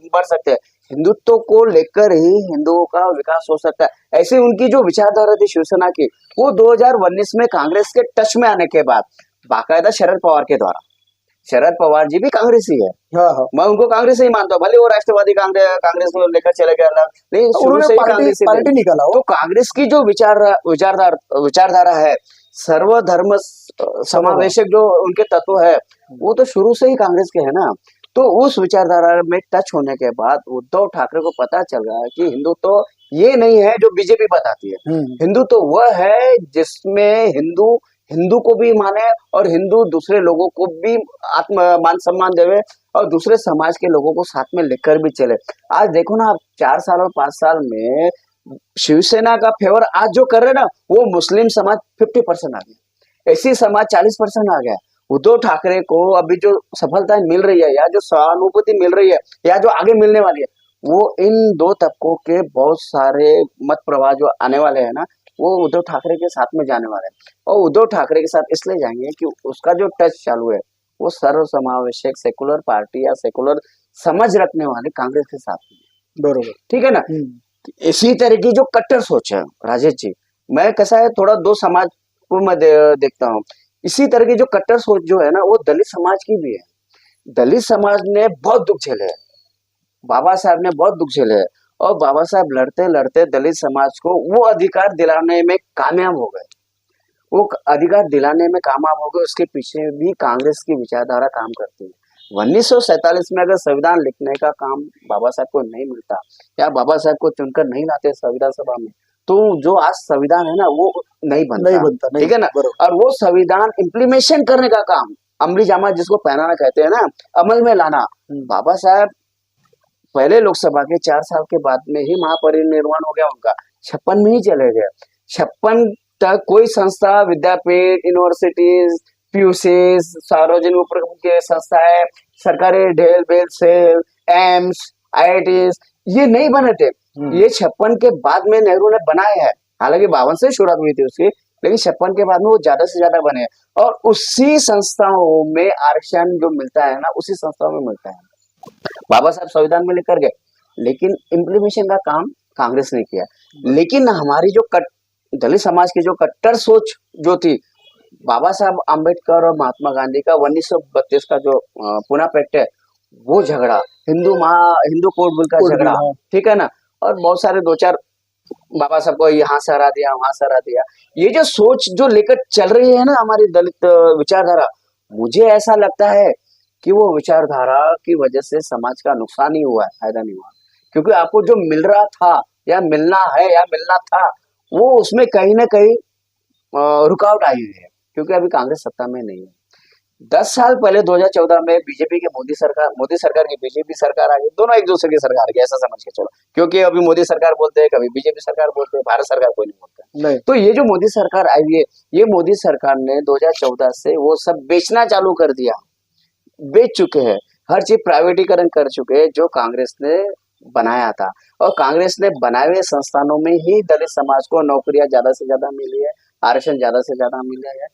बढ़ सकते हैं, हिंदुत्व को लेकर ही हिंदुओं का विकास हो सकता है। ऐसी उनकी जो विचारधारा थी शिवसेना की, वो 2019 में कांग्रेस के टच में आने के बाद बाकायदा शरद पवार के द्वारा, शरद पवार जी भी कांग्रेसी है। हाँ। मैं उनको कांग्रेस ही मानता हूँ, भले वो राष्ट्रवादी कांग्रेस को लेकर चले गए अलग, नहीं, शुरू से ही कांग्रेस पार्टी निकाला। तो कांग्रेस की जो विचारधारा है, सर्वधर्म समावेशक जो उनके तत्व है, वो तो शुरू से ही कांग्रेस के है ना। तो उस विचारधारा में टच होने के बाद उद्धव ठाकरे को पता चल रहा है कि हिंदुत्व ये नहीं है जो बीजेपी बताती है। हिंदुत्व वह है जिसमें हिंदू को भी माने और हिंदू दूसरे लोगों को भी मान सम्मान देवे और दूसरे समाज के लोगों को साथ में लेकर भी चले। आज देखो ना, आप 4 साल और 5 साल में शिवसेना का फेवर आज जो कर रहे ना, वो मुस्लिम समाज 50% आ गया, एससी समाज 40% आ गया। उद्धव ठाकरे को अभी जो सफलता मिल रही है या जो सहानुभूति मिल रही है या जो आगे मिलने वाली है, वो इन दो तबकों के बहुत सारे मत प्रवाह जो आने वाले हैं ना, वो उद्धव ठाकरे के साथ में जाने वाले हैं। और उद्धव ठाकरे के साथ इसलिए जाएंगे कि उसका जो टच चालू है वो सर्व समावेशक सेकुलर पार्टी या सेकुलर समझ रखने वाले कांग्रेस के साथ में, बरोबर, ठीक है ना। इसी तरह की जो कट्टर सोच है राजेश जी, मैं कैसा है, थोड़ा दो समाज को मैं देखता हूँ। इसी तरह की जो कट्टर सोच जो है ना, वो दलित समाज की भी है। दलित समाज ने बहुत दुख झेले है, बाबा साहब ने बहुत दुख झेले है, और बाबा साहब लड़ते लड़ते दलित समाज को वो अधिकार दिलाने में कामयाब हो गए, वो अधिकार दिलाने में कामयाब हो गए। उसके पीछे भी कांग्रेस की विचारधारा काम करती है। 1947 में अगर संविधान लिखने का काम बाबा साहब को नहीं मिलता या बाबा साहब को चुनकर नहीं लाते संविधान सभा में, तो जो आज संविधान है ना, वो नहीं बनता, ठीक है ना। और वो संविधान इम्प्लीमेशन करने का काम अमली जामा जिसको पहनाना कहते हैं ना, अमल में लाना। बाबा साहब पहले लोकसभा के 4 साल के बाद में ही महापरिनिर्वाण हो गया उनका, 56 में ही चले गए। 56 तक कोई संस्था, विद्यापीठ, यूनिवर्सिटीज, पीयूसी, सार्वजनिक उपक्रम के संस्थाएं, सरकारी ढेल बेल सेल, एम्स, आईआईटीज ये नहीं बने थे। ये 56 के बाद में नेहरू ने बनाए हैं। हालांकि 52 से शुरुआत हुई थी उसकी, लेकिन 56 के बाद में वो ज्यादा से ज्यादा बने। और उसी संस्थाओं में आरक्षण जो मिलता है ना, उसी संस्थाओं में मिलता है। बाबा साहब संविधान में लेकर गए, लेकिन इम्प्लीमेंटेशन का काम कांग्रेस ने किया। लेकिन हमारी जो दलित समाज की जो कट्टर सोच जो थी, बाबा साहब आम्बेडकर और महात्मा गांधी का 1932 का जो पुना पैक्ट है, वो झगड़ा, हिंदू कोड बिल का झगड़ा, ठीक है ना, और बहुत सारे 2-4 बाबा साहब को यहाँ से हरा दिया, वहां से हरा दिया। ये जो सोच जो लेकर चल रही है ना हमारी दलित विचारधारा, मुझे ऐसा लगता है कि वो विचारधारा की वजह से समाज का नुकसान ही हुआ है, फायदा नहीं हुआ। क्योंकि आपको जो मिल रहा था या मिलना है या मिलना था, वो उसमें कहीं ना कहीं रुकावट आई हुई है, क्योंकि अभी कांग्रेस सत्ता में नहीं है। 10 साल पहले 2014 में बीजेपी के मोदी सरकार की बीजेपी सरकार आ गई, दोनों एक दूसरे की सरकार की, ऐसा समझ के चलो। क्योंकि अभी मोदी सरकार बोलते हैं, कभी बीजेपी सरकार बोलते हैं, भारत सरकार कोई नहीं बोलता है। तो ये जो मोदी सरकार आई है, ये मोदी सरकार ने 2014 से वो सब बेचना चालू कर दिया, बेच चुके हैं, हर चीज प्राइवेटीकरण कर चुके हैं जो कांग्रेस ने बनाया था। और कांग्रेस ने बनाए हुए संस्थानों में ही दलित समाज को नौकरियां ज्यादा से ज्यादा मिली है, आरक्षण ज्यादा से ज्यादा मिले हैं,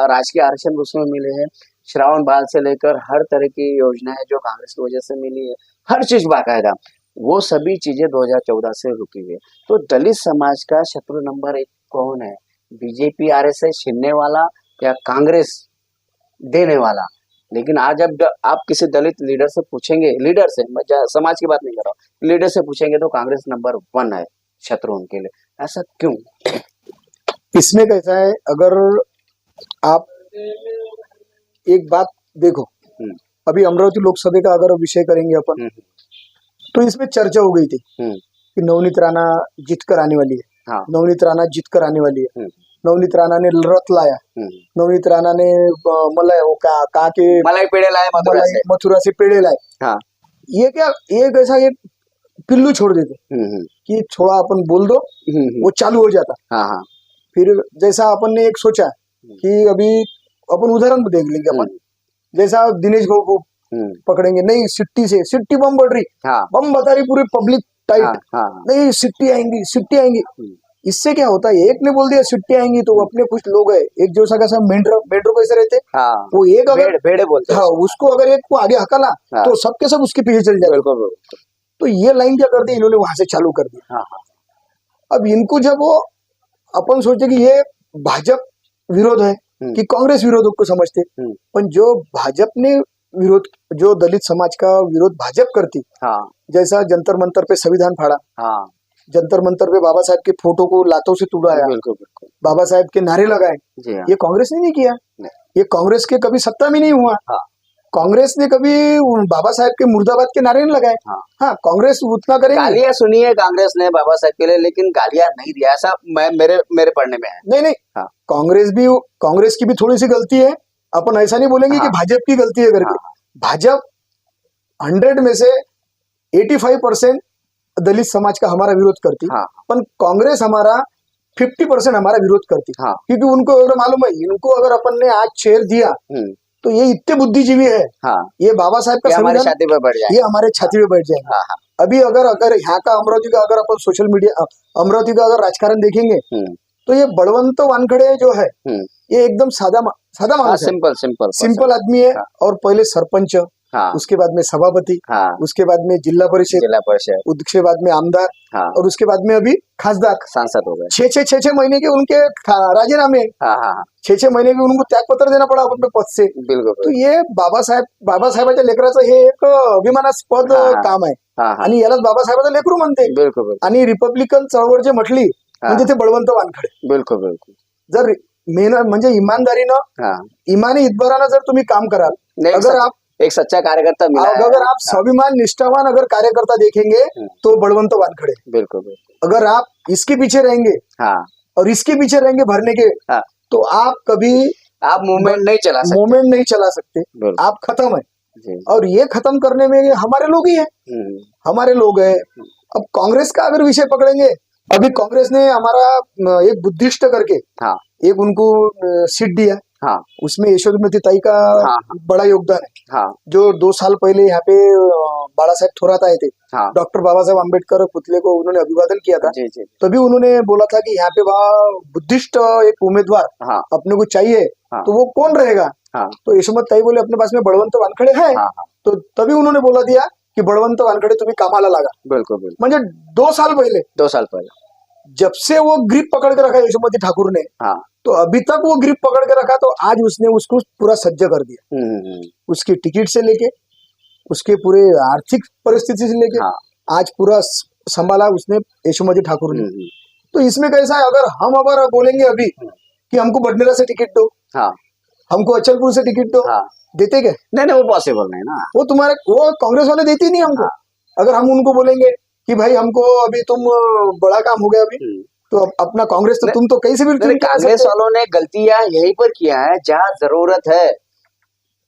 राजकीय आरक्षण उसमें मिले हैं, श्रावण बाल से लेकर हर तरह की योजनाएं जो कांग्रेस की वजह से मिली है, हर चीज बाकायदा, वो सभी चीजें 2014 से रुकी हुई है। तो दलित समाज का शत्रु नंबर 1 कौन है? बीजेपी आरएसएस छीनने वाला या कांग्रेस देने वाला? लेकिन आज अब आप किसी दलित लीडर से पूछेंगे, लीडर से, मैं समाज की बात नहीं कर रहा हूँ, लीडर से पूछेंगे तो कांग्रेस नंबर 1 है शत्रु उनके लिए। ऐसा क्यों? इसमें कैसा है, अगर आप एक बात देखो, अभी अमरावती लोकसभा का अगर विषय करेंगे अपन, तो इसमें चर्चा हो गई थी कि नवनीत राणा जीत कर आने वाली है। हाँ। नवनीत राणा जीत कर आने वाली है। नवनीत राणा ने रथ लाया, नवनीत राणा ने मलाई वो कहा के मलाई पेड़े लाए, मथुरा से पेड़े लाए। हाँ। ये क्या, एक ऐसा एक पिल्लू छोड़ देते कि छोड़ा अपन बोल दो, वो चालू हो जाता। हाँ। फिर जैसा अपन ने एक सोचा कि अभी अपन उदाहरण देख लेंगे, अपन जैसा दिनेश गौ को पकड़ेंगे, नहीं सिट्टी बम बढ़ रही, बम बता रही पूरी पब्लिक टाइट, नहीं सिट्टी आएंगी। इससे क्या होता है, एक ने बोल दिया सिट्टी आएंगी तो अपने कुछ लोग है, एक जो सा मेंढर कैसे रहते, वो एक अगर भेड़े बोलते हैं, उसको अगर एक को आगे हकला तो सबके सब उसके पीछे चल जाए। तो ये लाइन क्या कर दी इन्होंने, वहां से चालू कर दी। अब इनको जब वो अपन सोचे कि ये भाजपा विरोध है कि कांग्रेस विरोध को समझते, पर जो भाजपा ने विरोध, जो दलित समाज का विरोध भाजपा करती, जैसा जंतर मंतर पे संविधान फाड़ा, जंतर मंतर पे बाबा साहब के फोटो को लातों से तोड़ाया, बाबा साहब के नारे लगाए, ये कांग्रेस ने नहीं किया। ये कांग्रेस के कभी सत्ता में नहीं हुआ। कांग्रेस ने कभी बाबा साहब के मुर्दाबाद के नारे नहीं लगाए। हाँ, कांग्रेस उतना करेगी। गालियां सुनी है कांग्रेस ने बाबा साहब के लिए, लेकिन गालियां नहीं दिया, ऐसा मेरे पढ़ने में है। नहीं, कांग्रेस की भी थोड़ी सी गलती है, अपन ऐसा नहीं बोलेंगे कि भाजपा की गलती है करके। भाजपा 100 में से 85% दलित समाज का हमारा विरोध करती, पर कांग्रेस हमारा 50% हमारा विरोध करती। क्योंकि उनको अगर मालूम है, इनको अगर अपन ने आज शेयर दिया तो ये इतने बुद्धिजीवी है, ये बाबा साहब का हमारे छाती पे बैठ जाए, ये हमारे छाती पे बैठ जाएंगे। अभी अगर यहाँ का अमरावती का अगर अपन सोशल मीडिया, अमरावती का अगर राजकारण देखेंगे तो ये बलवंत वानखड़े जो है, ये एकदम सादा माणूस है, सिंपल आदमी है। और पहले सरपंच, उसके बाद में सभापति, उसके बाद में जिला परिषद, उसके बाद में आमदार, और उसके बाद में अभी खासदार, सांसद हो गए। 6 महीने के उनके राजीनामे, 6 महीने के उनको त्याग पत्र देना पड़ा अपने पद से। बिल्कुल। तो ये बाबासाहेबाच्या लेकराचं हे एक अभिमानास्पद काम आहे, आणि यालाच बाबासाहेबाचं लेकरू म्हणते। बिलकुल। आणि रिपब्लिकन चळवळ जे म्हटली म्हणजे ते बळवंत वानखडे। बिलकुल। जर मेहनत म्हणजे इमानदारीनं, इमानी इतबरानं जर तुम्ही काम कराल, अगर आप एक सच्चा कार्यकर्ता मिला, अगर आप स्वाभिमान निष्ठावान अगर कार्यकर्ता देखेंगे तो बलवंत वानखड़े। बिल्कुल। अगर आप इसके पीछे रहेंगे और इसके पीछे रहेंगे भरने के, तो आप कभी आप मूवमेंट नहीं चला सकते। मूवमेंट नहीं चला सकते, बिल्कुल। आप खत्म है। जी। और ये खत्म करने में ये हमारे लोग ही है, हमारे लोग है। अब कांग्रेस का अगर विषय पकड़ेंगे, अभी कांग्रेस ने हमारा एक बुद्धिस्ट करके हाँ एक उनको सीट दिया, हाँ उसमें यशोमती ताई का हाँ बड़ा योगदान है। हाँ जो 2 साल पहले यहाँ पे बाला साहेब थोरात आए थे, हाँ डॉक्टर बाबा साहेब अम्बेडकर पुतले को उन्होंने अभिवादन किया था, जी जी तभी उन्होंने बोला था कि यहाँ पे वहाँ बुद्धिस्ट एक उम्मीदवार हाँ अपने को चाहिए, हाँ तो वो कौन रहेगा? हाँ तो यशोमती ताई बोले अपने पास में बळवंत वानखडे है, हाँ हाँ तो तभी उन्होंने बोला दिया कि बळवंत वानखडे तुम्ही कामाला लागा। बिल्कुल बिल्कुल। म्हणजे 2 साल पहले, 2 साल पहले। जब से वो ग्रिप पकड़ के रखा यशोमती ठाकुर ने, हाँ तो अभी तक वो ग्रिप पकड़ के रखा, तो आज उसने उसको पूरा सज्ज कर दिया। उसकी टिकट से लेके उसके पूरे आर्थिक परिस्थिति से लेके हाँ आज पूरा संभाला उसने यशोमती ठाकुर ने। तो इसमें कैसा है, अगर बोलेंगे अभी कि हमको बडनेरा से टिकट दो, हाँ हमको अचलपुर से टिकट दो, हाँ देते क्या? नहीं नहीं, वो पॉसिबल नहीं ना। वो कांग्रेस वाले देते ही नहीं हमको। अगर हम उनको बोलेंगे कि भाई हमको अभी तुम बड़ा काम हो गया अभी, तो अपना कांग्रेस तो तुम तो कैसे भी चुन के आ कांग्रेस सकते हो। वालों ने गलतियां यहीं पर किया है, जहाँ जरूरत है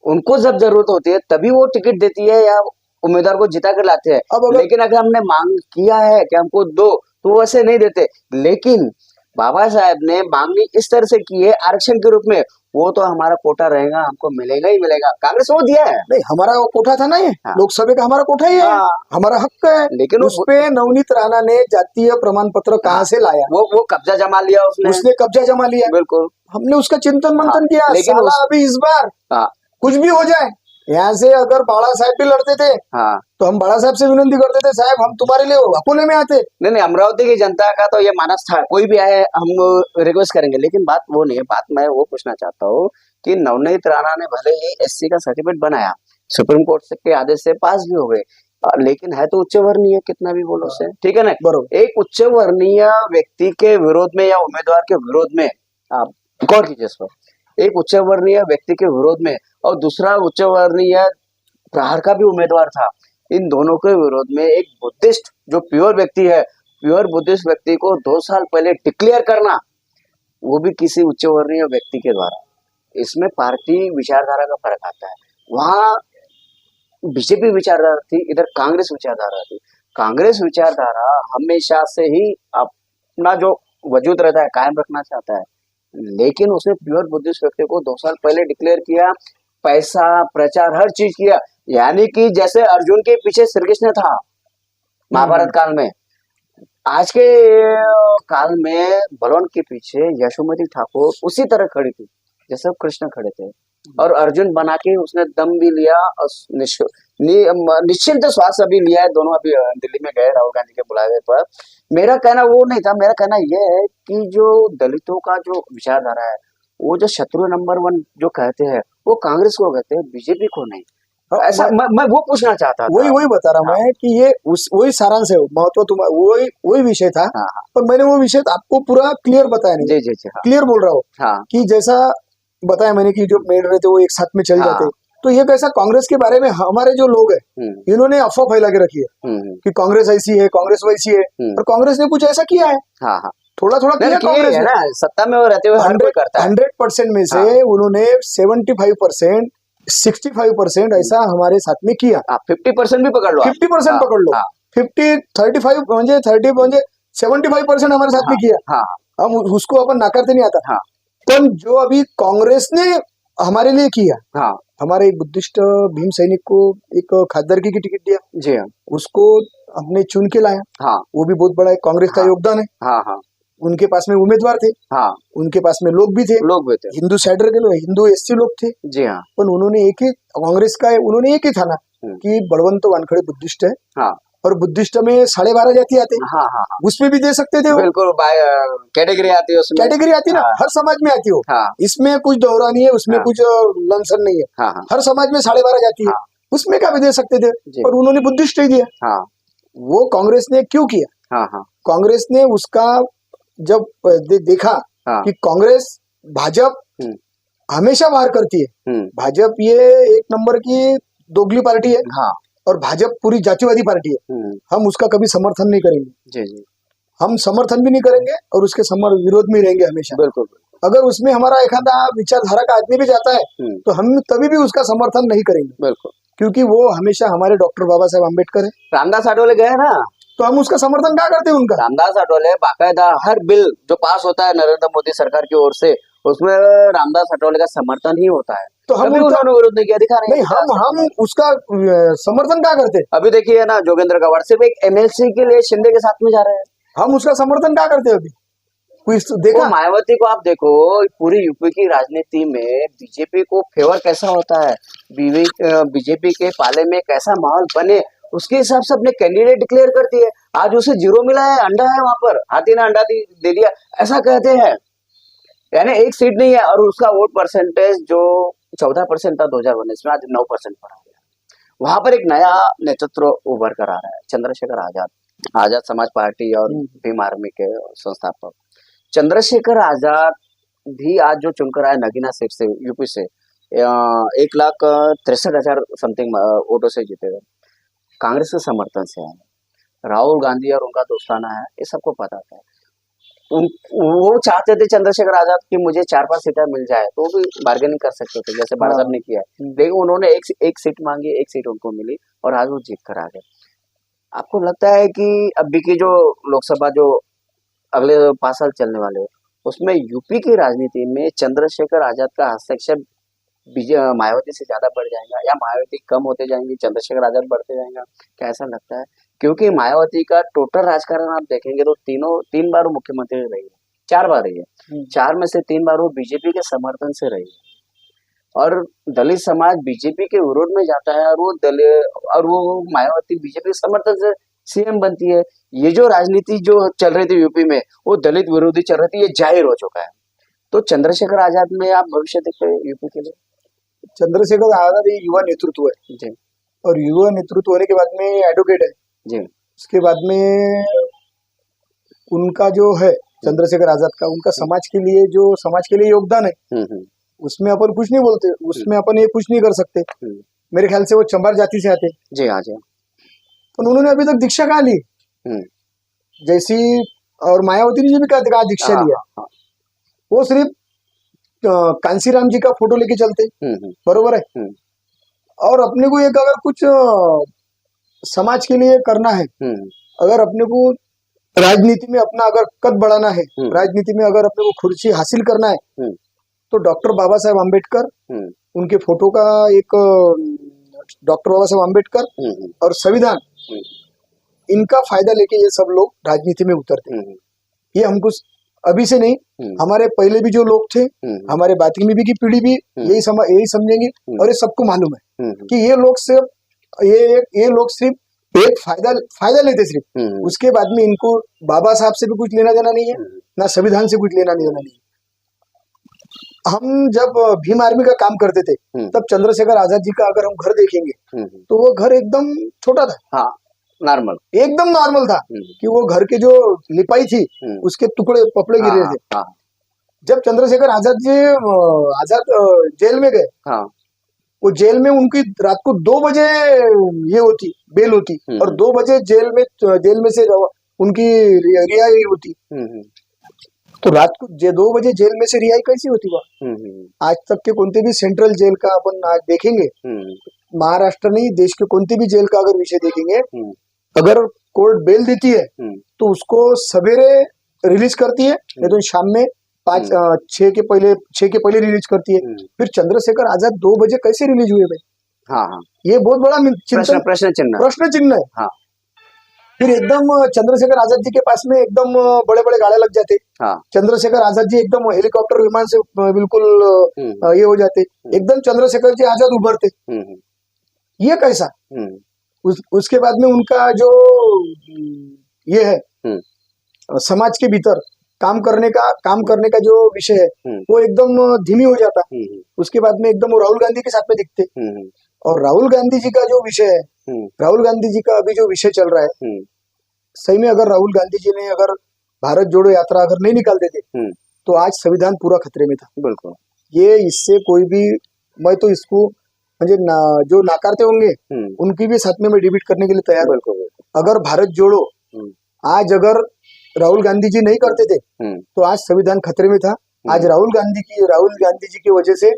उनको जब जरूरत होती है तभी वो टिकट देती है या उम्मीदवार को जिता कर लाते हैं। अब अगर लेकिन अगर हमने मांग किया है कि हमको दो, तो वो ऐसे नहीं देते। लेकिन बाबा साहब ने मांगनी इस तरह से की है आरक्षण के रूप में, वो तो हमारा कोटा रहेगा, हमको मिलेगा ही मिलेगा। कांग्रेस वो दिया है नहीं, हमारा वो कोठा था ना, ये हाँ। लोकसभा का हमारा कोठा ही है, हाँ। हमारा हक है। लेकिन उस पे नवनीत राणा ने जातीय प्रमाण पत्र कहाँ से लाया? वो कब्जा जमा लिया उसने कब्जा जमा लिया। बिल्कुल। हमने उसका चिंतन मंथन किया, लेकिन साला अभी इस बार हाँ कुछ भी हो जाए, यहाँ से अगर बाला साहेब भी लड़ते थे हाँ तो हम बाला साहेब से विनती करते थे, साहब हम तुम्हारे लिए अकोले में आते। नहीं, अमरावती की जनता का तो ये मानस था, कोई भी आए हम रिक्वेस्ट करेंगे। लेकिन बात वो नहीं है। बात मैं वो पूछना चाहता हूँ कि नवनीत राणा ने भले ही एससी का सर्टिफिकेट बनाया, सुप्रीम कोर्ट के आदेश से पास भी हो गए, लेकिन है तो उच्च वर्णीय, कितना भी बोलो से, ठीक है ना। बरोबर। एक उच्च वर्णीय व्यक्ति के विरोध में या उम्मीदवार के विरोध में, आप गौर कीजिए इस पर, एक उच्च वर्णीय व्यक्ति के विरोध में और दूसरा उच्च वर्णीय प्रहार का भी उम्मीदवार था, इन दोनों के विरोध में एक बुद्धिस्ट जो प्योर व्यक्ति है, प्योर बुद्धिस्ट व्यक्ति को 2 साल पहले डिक्लेयर करना, वो भी किसी उच्च वर्णीय व्यक्ति के द्वारा, इसमें पार्टी विचारधारा का फर्क आता है। वहां बीजेपी विचारधारा थी, इधर कांग्रेस विचारधारा थी। कांग्रेस विचारधारा हमेशा से ही अपना जो वजूद रहता है कायम रखना चाहता है, लेकिन उसने प्योर बुद्धिस्ट व्यक्ति को 2 साल पहले डिक्लेयर किया, पैसा प्रचार हर चीज किया। यानी कि जैसे अर्जुन के पीछे श्री कृष्ण था महाभारत काल में, आज के काल में बलवान के पीछे यशोमती ठाकुर उसी तरह खड़ी थी जैसे कृष्ण खड़े थे। और अर्जुन बना के उसने दम भी लिया और निश्चिंत श्वास अभी लिया है। दोनों अभी दिल्ली में गए राहुल गांधी के बुलावे पर। मेरा कहना वो नहीं था, मेरा कहना यह है कि जो दलितों का जो विचारधारा है, वो जो शत्रु नंबर 1 जो कहते हैं, वो कांग्रेस को कहते हैं, बीजेपी को नहीं। ऐसा मैं वो पूछना चाहता था। वही बता रहा मैं कि ये वही सारांश है, महत्व तुम्हारा वही विषय था। पर मैंने वो विषय आपको पूरा क्लियर बताया नहीं। जी क्लियर बोल रहा हूँ कि जैसा बताया मैंने कि जो मेल रहे थे वो एक साथ में चल जाते। तो ये कैसा, कांग्रेस के बारे में हमारे जो लोग हैं इन्होंने अफवाह फैला के रखी है कि कांग्रेस ऐसी है, कांग्रेस वैसी है, और कांग्रेस ने कुछ ऐसा किया है। थोड़ा किया कांग्रेस है ना, सत्ता में वो रहते हुए हर कोई करता है। 100% में से उन्होंने 75%, 65% ऐसा हमारे साथ में किया। 50% भी पकड़ लो, 50% पकड़ लो, 35 म्हणजे 75% हमारे साथ में किया। हम उसको अपन नाकारते नहीं आता। पर जो अभी कांग्रेस ने हमारे लिए किया, हमारे एक बुद्धिस्ट भीम सैनिक को एक खासदारकी की टिकट दिया, जी हाँ, उसको हमने चुन के लाया। वो भी बहुत बड़ा कांग्रेस का योगदान है। उनके पास में उम्मीदवार थे, उनके पास में लोग भी थे, हिंदू साइडर के लोग, हिंदू एससी लोग थे। जी हाँ, पर उन्होंने एक ही कांग्रेस का उन्होंने एक ही था ना कि बलवंत वानखड़े बुद्धिस्ट है, और बुद्धिस्ट में 12.5 जाति आते, उसमें भी दे सकते थे। बिल्कुल कैटेगरी आती है, उसमें कैटेगरी आती ना, हर समाज में आती हो। इसमें कुछ दोहरा नहीं है, उसमें कुछ लंसन नहीं है। हर समाज में 12.5 जाति है, उसमें क्या भी दे सकते थे, पर उन्होंने बुद्धिस्ट ही दिया। वो कांग्रेस ने क्यों किया? कांग्रेस ने उसका जब देखा कि कांग्रेस भाजपा हमेशा वार करती है, भाजपा ये एक नंबर की दोगली पार्टी है, और भाजपा पूरी जातिवादी पार्टी है, हम उसका कभी समर्थन नहीं करेंगे। हम समर्थन भी नहीं करेंगे और उसके विरोध में रहेंगे हमेशा। बिल्कुल। अगर उसमें हमारा एखादा विचारधारा का आदमी भी जाता है तो हम तभी भी उसका समर्थन नहीं करेंगे, बिल्कुल, क्योंकि वो हमेशा हमारे डॉक्टर बाबा साहेब अम्बेडकर है। रामदास आठवले गए ना, तो हम उसका समर्थन क्या करते हैं उनका? रामदास आठवले बाकायदा हर बिल जो पास होता है नरेंद्र मोदी सरकार की ओर से, उसमें रामदास आठवले का समर्थन ही होता है। तो हम कभी उनका उन्होंने विरोध नहीं किया, दिखा नहीं, हम उसका समर्थन क्या करते? अभी देखिए ना, जोगेंद्र गवार सिर्फ एक एमएलसी के लिए शिंदे के साथ में जा रहे हैं। हम उसका समर्थन क्या करते? अभी कोई देखा? वो मायावती को आप देखो, पूरी यूपी की राजनीति में बीजेपी को फेवर कैसा होता है, बीजेपी के पाले में कैसा माहौल बने, उसके हिसाब से अपने कैंडिडेट डिक्लेयर करती है। आज उसे 0 मिला है, अंडा है वहां पर, हाथी ने अंडा दे दिया, ऐसा कहते हैं। यानी एक सीट नहीं है, और उसका वोट परसेंटेज जो 14% था 2019 में, आज 9% पर आ गया। वहां पर एक नया नेतृत्व उभर कर आ रहा है, चंद्रशेखर आजाद समाज पार्टी और भीम आर्मी के संस्थापक चंद्रशेखर आजाद भी आज जो चुनकर आए नगीना सीट से, यूपी से 1,63,000 समथिंग वोटों से जीते हुए, कांग्रेस के समर्थन से आए। राहुल गांधी और उनका दोस्ताना है, ये सबको पता था। वो चाहते थे चंद्रशेखर आजाद की मुझे 4-5 सीटें मिल जाए, तो वो भी बार्गेनिंग कर सकते थे, जैसे भाजपा ने किया। लेकिन उन्होंने एक सीट मांगी, एक सीट उनको मिली, और आज वो जीत कर आ गए। आपको लगता है कि अभी की जो लोकसभा जो अगले 5 साल चलने वाले, उसमें यूपी की राजनीति में चंद्रशेखर आजाद का हस्तक्षेप मायावती से ज्यादा बढ़ जाएगा, या मायावती कम होते जाएंगे, चंद्रशेखर आजाद बढ़ते जाएंगा? क्या ऐसा लगता है? क्योंकि मायावती का टोटल राजकारण आप देखेंगे तो 3 बार वो मुख्यमंत्री रही है, 4 बार रही है, 4 में से 3 बार वो बीजेपी के समर्थन से रही है। और दलित समाज बीजेपी के विरोध में जाता है, और वो मायावती बीजेपी के समर्थन से सीएम बनती है। ये जो राजनीति जो चल रही थी यूपी में, वो दलित विरोधी चल रही थी, ये जाहिर हो चुका है। तो चंद्रशेखर आजाद में आप भविष्य देखते हैं यूपी के लिए? चंद्रशेखर आजाद ये युवा नेतृत्व है जी, और युवा नेतृत्व होने के बाद में एडवोकेट है जी, उसके बाद में उनका जो है चंद्रशेखर आजाद का, उनका समाज के लिए योगदान है, उसमें अपन कुछ नहीं बोलते, उसमें अपन ये कुछ नहीं कर सकते। मेरे ख्याल से वो चंबार जाति से आते। जी हाँ जी। पर उन्होंने अभी तक दीक्षा कहाँ ली? जैसी और मायावती ने भी कहा दीक्षा लिया, वो सिर्फ कांसीराम जी का फोटो लेके चलते, बरोबर है। और अपने को एक अगर कुछ समाज के लिए करना है, अगर अपने को राजनीति में अपना अगर कद बढ़ाना है, राजनीति में अगर अपने को कुर्सी हासिल करना है, तो डॉक्टर बाबा साहेब अम्बेडकर, उनके फोटो का एक डॉक्टर बाबा साहेब अम्बेडकर और संविधान, इनका फायदा लेके ये सब लोग राजनीति में उतरते हैं। ये हमको अभी से नहीं, हमारे पहले भी जो लोग थे, हमारे बाद में भी की पीढ़ी भी यही समझेंगे, और ये सबको मालूम है कि ये लोग सिर्फ एक फायदा लेते सिर्फ। उसके बाद में इनको बाबा साहब से भी कुछ लेना देना नहीं है, ना संविधान से कुछ लेना देना नहीं है। हम जब भीम आर्मी का काम करते थे, तब चंद्रशेखर आजाद जी का अगर हम घर देखेंगे तो वो घर एकदम छोटा था, हाँ, नॉर्मल, एकदम नॉर्मल था, कि वो घर के जो लिपाई थी उसके टुकड़े पपड़े गिरे थे। जब चंद्रशेखर आजाद जेल में गए, वो जेल में उनकी रात को 2 बजे बेल होती, और 2 बजे जेल में से उनकी रिहाई होती। तो रात को 2 बजे जेल में से रिहाई कैसी होती वह? आज तक के कोणते भी सेंट्रल जेल का अपन आज देखेंगे, महाराष्ट्र नहीं, देश के कोणते भी जेल का अगर विषय देखेंगे, अगर कोर्ट बेल देती है तो उसको सवेरे रिलीज करती है, नहीं तो शाम में 6 के पहले रिलीज करती है। फिर चंद्रशेखर आजाद 2 बजे कैसे रिलीज हुए भाई? हाँ, ये बहुत बड़ा प्रश्न चिन्ह है। हाँ। फिर एकदम चंद्रशेखर आजाद जी के पास में एकदम बड़े बड़े गाड़े लग जाते। हाँ। चंद्रशेखर आजाद जी एकदम हेलीकॉप्टर विमान से बिल्कुल ये हो जाते, एकदम चंद्रशेखर जी आजाद उभरते। ये कैसा? उसके बाद में उनका जो ये है समाज के भीतर काम करने का जो विषय है, वो एकदम धीमी हो जाता। उसके बाद में एकदम वो राहुल गांधी के साथ में दिखते। और राहुल गांधी जी का जो विषय है, राहुल गांधी जी का अभी जो विषय चल रहा है, सही में अगर राहुल गांधी जी ने अगर भारत जोड़ो यात्रा अगर नहीं निकाल देते, तो आज संविधान पूरा खतरे में था। बिल्कुल, ये इससे कोई भी, मैं तो इसको मुझे जो नाकारते होंगे उनकी भी साथ में मैं डिबेट करने के लिए तैयार हूँ। अगर भारत जोड़ो आज अगर राहुल गांधी जी नहीं करते थे, तो आज संविधान खतरे में था, आज राहुल गांधी जी की वजह से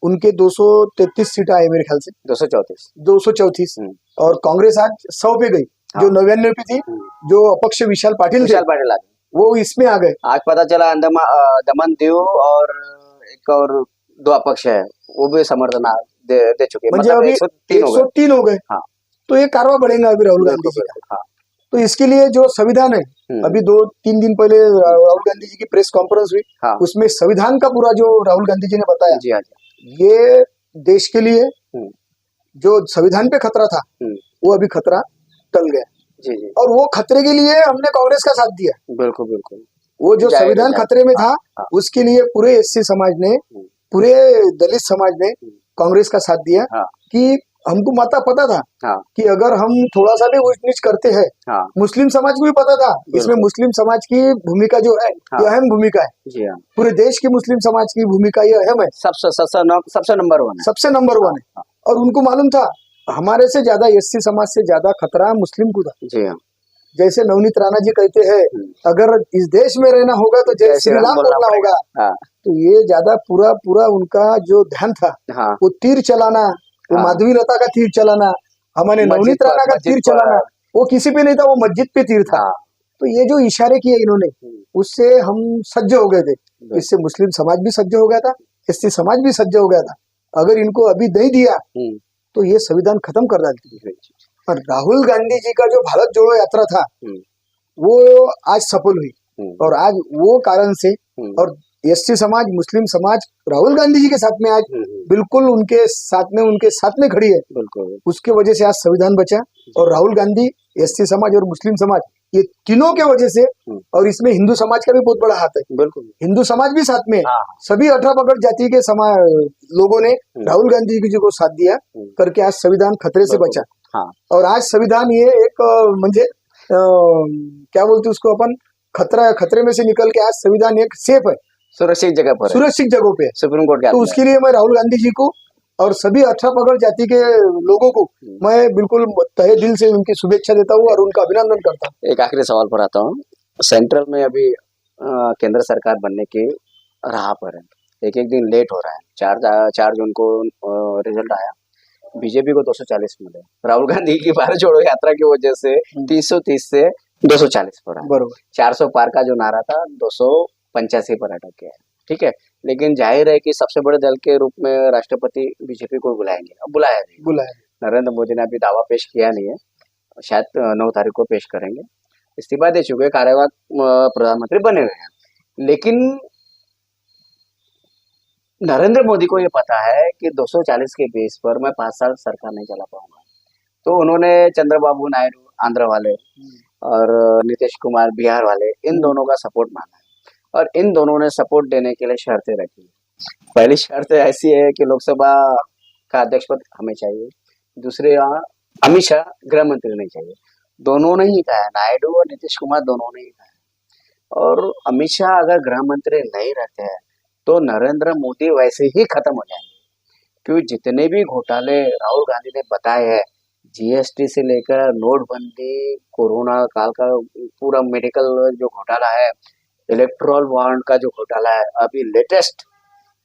उनके 233 सीट आए मेरे ख्याल से, 234 और कांग्रेस आज 100 पे गई, जो 99 पे थी, जो अपक्ष विशाल पाटिल थे वो इसमें आ गए। आज पता चला दमन दीव और एक और 2 अपक्ष है, वो भी समर्थन दे चुके, मतलब अभी 103 हो गए। हाँ। तो ये कारवा बढ़ेगा अभी राहुल गांधी जी का। हाँ। तो इसके लिए जो संविधान है, अभी 2-3 दिन पहले राहुल गांधी जी की प्रेस कॉन्फ्रेंस हुई, हाँ। उसमें संविधान का पूरा जो राहुल गांधी जी ने बताया, जी हाँ, ये देश के लिए जो संविधान पे खतरा था वो अभी खतरा टल गया। जी। और वो खतरे के लिए हमने कांग्रेस का साथ दिया। बिल्कुल। वो जो संविधान खतरे में था, उसके लिए पूरे एससी समाज ने, पूरे दलित समाज ने कांग्रेस का साथ दिया। कि हमको पता था कि अगर हम थोड़ा सा भी ऊंच नीच करते हैं, मुस्लिम समाज को भी पता था इसमें मुस्लिम समाज की भूमिका जो है ये अहम भूमिका है। जी हाँ। पूरे देश की मुस्लिम समाज की भूमिका ये अहम है, सबसे नंबर 1 है। और उनको मालूम था हमारे से ज्यादा एससी समाज से ज्यादा खतरा मुस्लिम को था। जी हाँ। जैसे नवनीत राणा जी कहते हैं, अगर इस देश में रहना होगा तो जय श्री राम बोलना होगा। तो ये ज्यादा पूरा उनका जो ध्यान था, वो तीर चलाना, वो माधवी लता का तीर चलाना, हमारे नवनीत राणा का तीर चलाना, वो किसी पे नहीं था, वो मस्जिद पे तीर था। तो ये जो इशारे किए इन्होंने, उससे हम सज्ज हो गए थे। इससे मुस्लिम समाज भी सज्ज हो गया था, एससी समाज भी सज्ज हो गया था। अगर इनको अभी नहीं दिया तो ये संविधान खत्म कर डालती। और राहुल गांधी जी का जो भारत जोड़ो यात्रा था, वो आज सफल हुई, और आज वो कारण से और एससी समाज, मुस्लिम समाज राहुल गांधी जी के साथ में आज बिल्कुल उनके साथ में खड़ी है। उसके वजह से आज संविधान बचा, और राहुल गांधी, एससी समाज और मुस्लिम समाज, ये तीनों के वजह से, और इसमें हिंदू समाज का भी बहुत बड़ा हाथ है। हिंदू समाज भी साथ में, सभी 18 पगड़ जाति के लोगों ने राहुल गांधी जी को साथ दिया करके आज संविधान खतरे से बचा। और आज संविधान ये एक म्हणजे क्या बोलते उसको अपन, खतरे में से निकल के आज संविधान एक सेफ है, सुरक्षित जगहों पे सुप्रीम कोर्ट के। तो उसके लिए मैं राहुल गांधी जी को और सभी 18 पगड़ जाति के लोगों को मैं बिल्कुल तहे दिल से उनकी शुभेच्छा देता हूँ और उनका अभिनंदन करता हूँ। एक आखिरी सवाल पर आता हूँ। सेंट्रल में अभी केंद्र सरकार बनने की राह पर है, एक दिन लेट हो रहा है। 4 जून को रिजल्ट आया, बीजेपी को 240 मिले, राहुल गांधी की भारत जोड़ो यात्रा की वजह से 330 से 240 पर आया। 400 पार का जो नारा था 285 पर अटक गया है। ठीक है, लेकिन जाहिर है कि सबसे बड़े दल के रूप में राष्ट्रपति बीजेपी को बुलाएंगे, अब बुलाया। नरेंद्र मोदी ने अभी दावा पेश किया नहीं है, शायद 9 तारीख को पेश करेंगे। इस्तीफा दे चुके, कार्यवाहक प्रधानमंत्री बने हुए हैं, लेकिन नरेंद्र मोदी को ये पता है कि 240 के बेस पर मैं 5 साल सरकार नहीं चला पाऊंगा। तो उन्होंने चंद्रबाबू नायडू आंध्र वाले और नीतीश कुमार बिहार वाले, इन दोनों का सपोर्ट मांगा है, और इन दोनों ने सपोर्ट देने के लिए शर्तें रखी। पहली शर्त ऐसी है कि लोकसभा का अध्यक्ष पद हमें चाहिए, दूसरे अमित शाह गृह मंत्री नहीं चाहिए। दोनों ने ही कहा है, नायडू और नीतीश कुमार दोनों ने ही कहा है। और अमित शाह अगर गृह मंत्री नहीं रहते हैं तो नरेंद्र मोदी वैसे ही खत्म हो जाएंगे, क्योंकि जितने भी घोटाले राहुल गांधी ने बताए हैं, जीएसटी से लेकर नोटबंदी, कोरोना काल का पूरा मेडिकल जो घोटाला है, इलेक्ट्रोल बॉन्ड का जो घोटाला है, अभी लेटेस्ट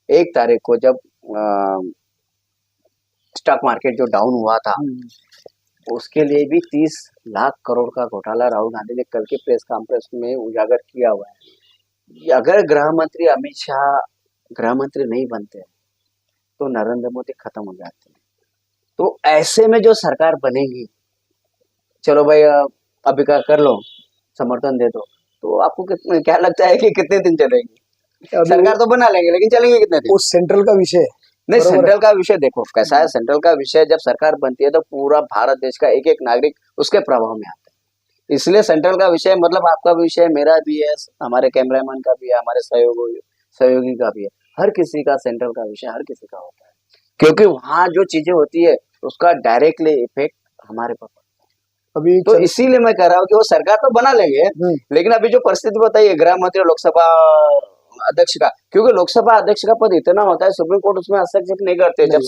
1 तारीख को जब स्टॉक मार्केट जो डाउन हुआ था, उसके लिए भी 30 लाख करोड़ का घोटाला राहुल गांधी ने कल के प्रेस कॉन्फ्रेंस में उजागर किया हुआ है। अगर गृह मंत्री अमित शाह गृह मंत्री नहीं बनते तो नरेंद्र मोदी खत्म हो जाते हैं। तो ऐसे में जो सरकार बनेगी, चलो भाई अभी का कर लो, समर्थन दे दो, तो आपको क्या लगता है कि कितने दिन चलेगी? सरकार तो बना लेंगे, लेकिन चलेंगे कितने दिन? वो सेंट्रल का विषय नहीं, सेंट्रल का विषय देखो कैसा है। सेंट्रल का विषय जब सरकार बनती है तो पूरा भारत देश का एक नागरिक उसके प्रभाव में आता है। इसलिए सेंट्रल का विषय मतलब आपका विषय, मेरा भी है, हमारे कैमरामैन का भी है, हमारे सहयोगी का भी है, हर किसी का सेंट्रल का विषय हर किसी का होता है, क्योंकि वहाँ जो चीजें होती है उसका डायरेक्टली इफेक्ट हमारे पर अभी। तो इसीलिए मैं कह रहा हूँ कि वो सरकार तो बना लेंगे, लेकिन अभी जो परिस्थिति बताइए गृह मंत्री और लोकसभा अध्यक्ष का, क्योंकि लोकसभा अध्यक्ष का पद इतना होता है, सुप्रीम कोर्ट उसमें हस्तक्षेप नहीं करते। जब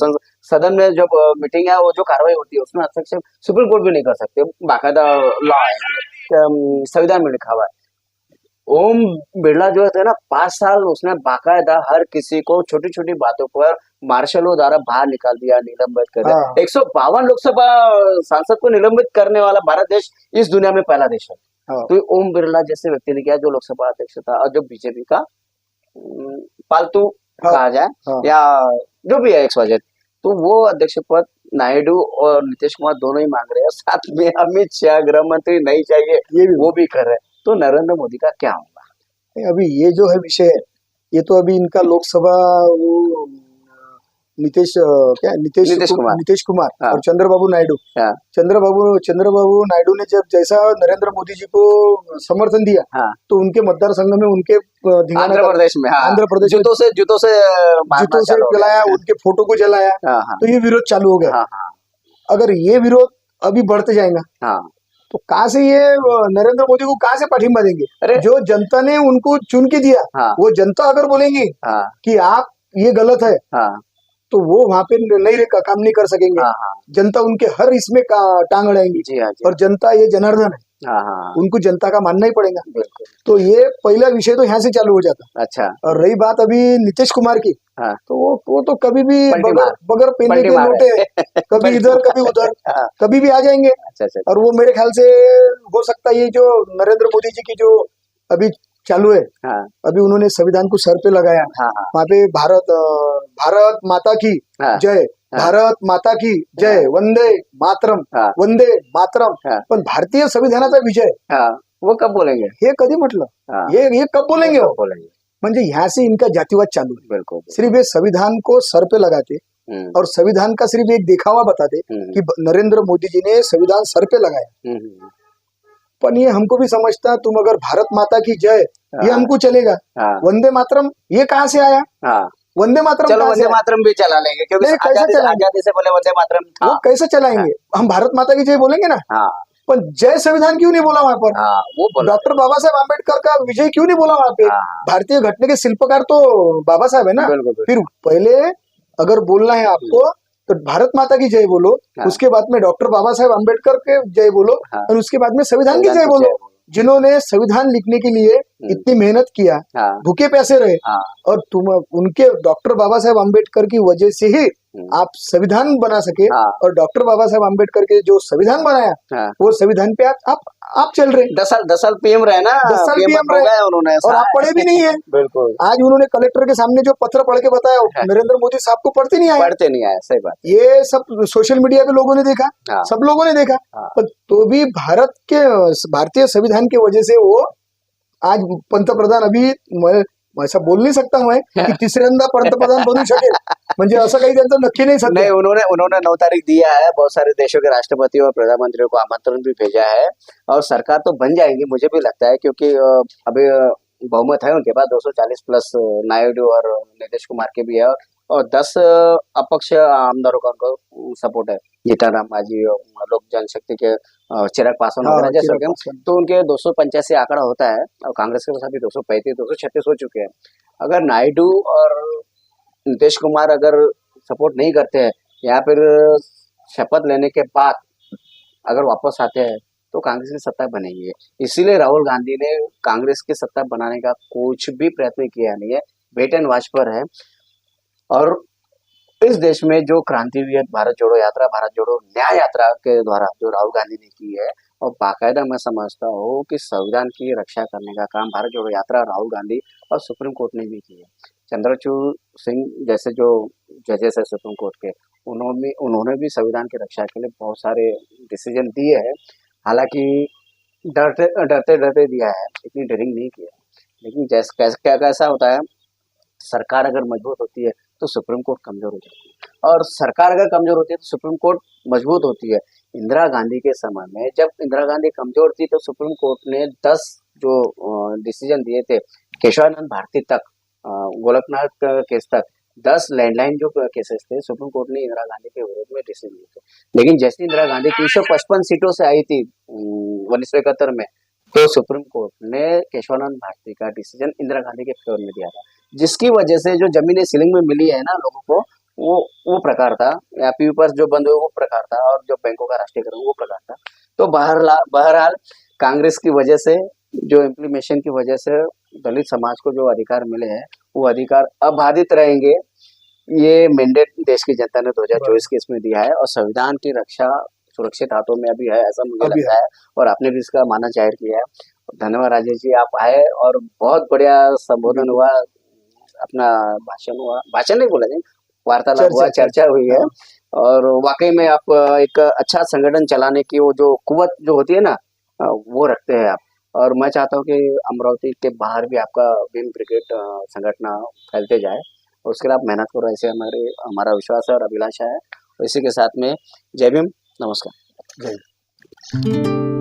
सदन में जब मीटिंग है, वो जो कार्रवाई होती है उसमें हस्तक्षेप सुप्रीम कोर्ट भी नहीं कर सकते, बाकायदा लॉ है, संविधान में लिखा हुआ है। ओम बिरला जो थे ना 5 साल उसने बाकायदा हर किसी को छोटी छोटी बातों पर मार्शलों द्वारा बाहर निकाल दिया, निलंबित कर दिया। हाँ 152 लोकसभा सांसद को निलंबित करने वाला भारत देश इस दुनिया में पहला देश है। हाँ तो ओम बिरला जैसे व्यक्ति ने किया, जो लोकसभा अध्यक्ष था और जो बीजेपी का पालतू हाँ कहा जाए हाँ या जो भी है एक्स वाई जेड, तो वो अध्यक्ष पद नायडू और नीतीश कुमार दोनों ही मांग रहे हैं। साथ में अमित शाह गृह मंत्री नहीं चाहिए, ये भी वो भी कर रहे हैं। तो नरेंद्र मोदी का क्या होगा? अभी ये जो है विषय है, ये तो अभी इनका लोकसभा वो नीतीश क्या नीतीश कुमार हाँ। और चंद्रबाबू नायडू हाँ। चंद्रबाबू नायडू ने जब जैसा नरेंद्र मोदी जी को समर्थन दिया हाँ। तो उनके मतदार संघ में उनके आंध्र प्रदेश में, हाँ, आंध्र प्रदेश में जूतों से जलाया, उनके फोटो को जलाया। हाँ, हाँ, तो ये विरोध चालू हो गया। हाँ, हाँ, अगर ये विरोध अभी बढ़ते जाएगा हाँ, तो कहाँ से ये नरेंद्र मोदी को कहाँ से पाठिंबा देंगे? अरे जो जनता ने उनको चुन के दिया, हाँ, वो जनता अगर बोलेंगी हाँ, कि आप ये गलत है, हाँ, तो वो वहां पे काम नहीं कर सकेंगे। हाँ, हाँ, जनता उनके हर इसमें टांग अड़ाएंगी। जी हाँ, जी और जनता ये जनार्दन है, हाँ, हाँ, उनको जनता का मानना ही पड़ेगा। बिल्कुल। तो ये पहला विषय तो यहाँ से चालू हो जाता। अच्छा, और रही बात अभी नीतीश कुमार की, हाँ, तो वो तो कभी भी पलटी बगैर मार। बगैर पेने पलटी के मार नोटे है। कभी इधर कभी उधर हाँ, कभी भी आ जाएंगे। अच्छा, अच्छा, और वो मेरे ख्याल से हो सकता है ये जो नरेंद्र मोदी जी की जो अभी चालू है, हाँ, अभी उन्होंने संविधान को सर पे लगाया, हाँ, हाँ, वहां पे भारत माता की हाँ, जय, हाँ, भारत माता की जय, वंदे मातरम, हाँ, वंदे मातरम। हाँ, पण भारतीय संविधानाचा विजय हाँ, वो कब बोलेंगे? हे कधी म्हटलं? हाँ, ये कब बोलेंगे वो हो? कब बोलेंगे? म्हणजे यहाँ से इनका जातिवाद चालू है। बिल्कुल, सिर्फ ये संविधान को सर पे लगाते और संविधान का सिर्फ एक दिखावा बताते कि नरेंद्र मोदी जी ने संविधान सर पे लगाया। पण ये हमको भी समझता, तुम अगर भारत माता की जय ये हमको चलेगा, हाँ, वंदे मातरम ये कहाँ से आया? हाँ, वंदे मातरम चलो कहाँ से वंदे आया? मातरम भी चला लेंगे, क्योंकि नहीं, कैसे चलाएंगे? आजादी से पहले वंदे मातरम था। वो कैसे चलाएंगे? हम भारत माता की जय बोलेंगे ना, हाँ, पर जय संविधान क्यों नहीं बोला वहां पर? हाँ, वो बोला। डॉक्टर बाबा साहेब आम्बेडकर का विजय क्यों नहीं बोला वहां पे? हाँ, भारतीय घटना के शिल्पकार तो बाबा साहेब है ना। बिल्कुल, बिल्कुल। फिर पहले अगर बोलना है आपको तो भारत माता की जय बोलो, हाँ। उसके बाद में डॉक्टर बाबा साहेब आम्बेडकर के जय बोलो, हाँ। और उसके बाद में संविधान की संविधान जय की बोलो। जय बोलो। जिन्होंने संविधान लिखने के लिए इतनी मेहनत किया, हाँ, भूखे प्यासे रहे, हाँ, और तुम उनके डॉक्टर बाबा साहेब आम्बेडकर की वजह से ही आप संविधान बना सके। हाँ। और डॉक्टर बाबा साहेब आम्बेडकर के जो संविधान बनाया, हाँ, वो संविधान पे आप चल रहे। 10 साल पीएम रहे ना, 10 साल PM हो रहे। गए उन्होंने, और आप पढ़े भी नहीं है। बिल्कुल, आज उन्होंने कलेक्टर के सामने जो पत्र पढ़ के बताया, नरेंद्र मोदी साहब को पढ़ते नहीं आया। पढ़ते नहीं आया, सही बात। ये सब सोशल मीडिया पे लोगों ने देखा, हाँ। सब लोगों ने देखा। हाँ। पर तो भी भारतीय संविधान की वजह से वो आज पंतप्रधान, अभी मैं ऐसा बोल नहीं सकता मैं कि तिसऱ्यांदा पंतप्रधान बनू शकेल, म्हणजे असं काही त्यांचं नक्की नाही सध्या। नहीं, उन्होंने 9 तारीख दिया है, बहुत सारे देशों के राष्ट्रपति और प्रधानमंत्रियों को आमंत्रण भी भेजा है, और सरकार तो बन जाएगी मुझे भी लगता है, क्योंकि अभी बहुमत है उनके पास 240 प्लस नायडू और नीतीश कुमार के भी है, और 10 अपक्ष आमदारों का उनको सपोर्ट है, जीतन मांझी, लोक जनशक्ति के चिराग पासवान वगैरह जैसे हो गए, तो उनके 285 आंकड़ा होता है, और कांग्रेस के पास अभी 235 236 हो चुके हैं। अगर नायडू और नीतीश कुमार अगर सपोर्ट नहीं करते हैं या फिर शपथ लेने के बाद अगर वापस आते हैं तो कांग्रेस की सत्ता बनेगी। इसीलिए राहुल गांधी ने कांग्रेस की सत्ता बनाने का कुछ भी प्रयत्न किया नहीं है, वेट एंड वॉच पर है। और इस देश में जो क्रांति हुई है, भारत जोड़ो यात्रा, भारत जोड़ो न्याय यात्रा के द्वारा जो राहुल गांधी ने की है, और बाकायदा मैं समझता हूँ कि संविधान की रक्षा करने का काम भारत जोड़ो यात्रा, राहुल गांधी और सुप्रीम कोर्ट ने भी की है। चंद्रचूड़ सिंह जैसे जो जजेस है सुप्रीम कोर्ट के, उन्होंने भी संविधान की रक्षा के लिए बहुत सारे डिसीजन दिए हैं। हालांकि डरते दिया है, इतनी डरिंग नहीं किया। लेकिन कैसा होता है, सरकार अगर मजबूत होती है तो सुप्रीम कोर्ट कमजोर हो जाती है, और सरकार अगर कमजोर होती है तो सुप्रीम कोर्ट मजबूत होती है। इंदिरा गांधी के समय में जब इंदिरा गांधी कमजोर थी तो सुप्रीम कोर्ट ने 10 जो डिसीजन दिए थे, केशवानंद भारती तक, गोलकनाथ केस तक, 10 लैंडलाइन जो केसेस थे, सुप्रीम कोर्ट ने इंदिरा गांधी के विरोध में डिसीजन दिए थे। लेकिन जैसे इंदिरा गांधी 355 सीटों से आई थी 1971 में, तो सुप्रीम कोर्ट ने केशवानंद भारती का डिसीजन इंदिरा गांधी के फेवर में दिया था, जिसकी वजह से जो जमीनें सीलिंग में मिली है ना लोगों को, वो प्रकार था, या पीपीएस जो बंद हुए वो प्रकार था, और जो बैंकों का राष्ट्रीयकरण वो प्रकार था। तो बहरहाल कांग्रेस की वजह से जो इम्प्लीमेशन की वजह से दलित समाज को जो अधिकार मिले हैं वो अधिकार अबाधित रहेंगे। ये मैंडेट देश की जनता ने 2024 के इसमें दिया है और संविधान की रक्षा सुरक्षित हाथों में अभी है, ऐसा मुझे अभी लगता है। और आपने भी इसका मानना जाहिर किया है। धन्यवाद राजेश जी, आप आए और बहुत बढ़िया संबोधन हुआ, अपना भाषण हुआ, भाषण नहीं बोला, वार्तालाप हुआ, चर्चा हुई है। और वाकई में आप एक अच्छा संगठन चलाने की वो जो कुवत जो होती है ना, वो रखते हैं आप। और मैं चाहता हूँ कि अमरावती के बाहर भी आपका भीम ब्रिगेड संगठन फैलते जाए, और उसके लिए आप मेहनत करो, ऐसे हमारा विश्वास है और अभिलाषा है। और इसी के साथ में जय भीम, नमस्कार। जय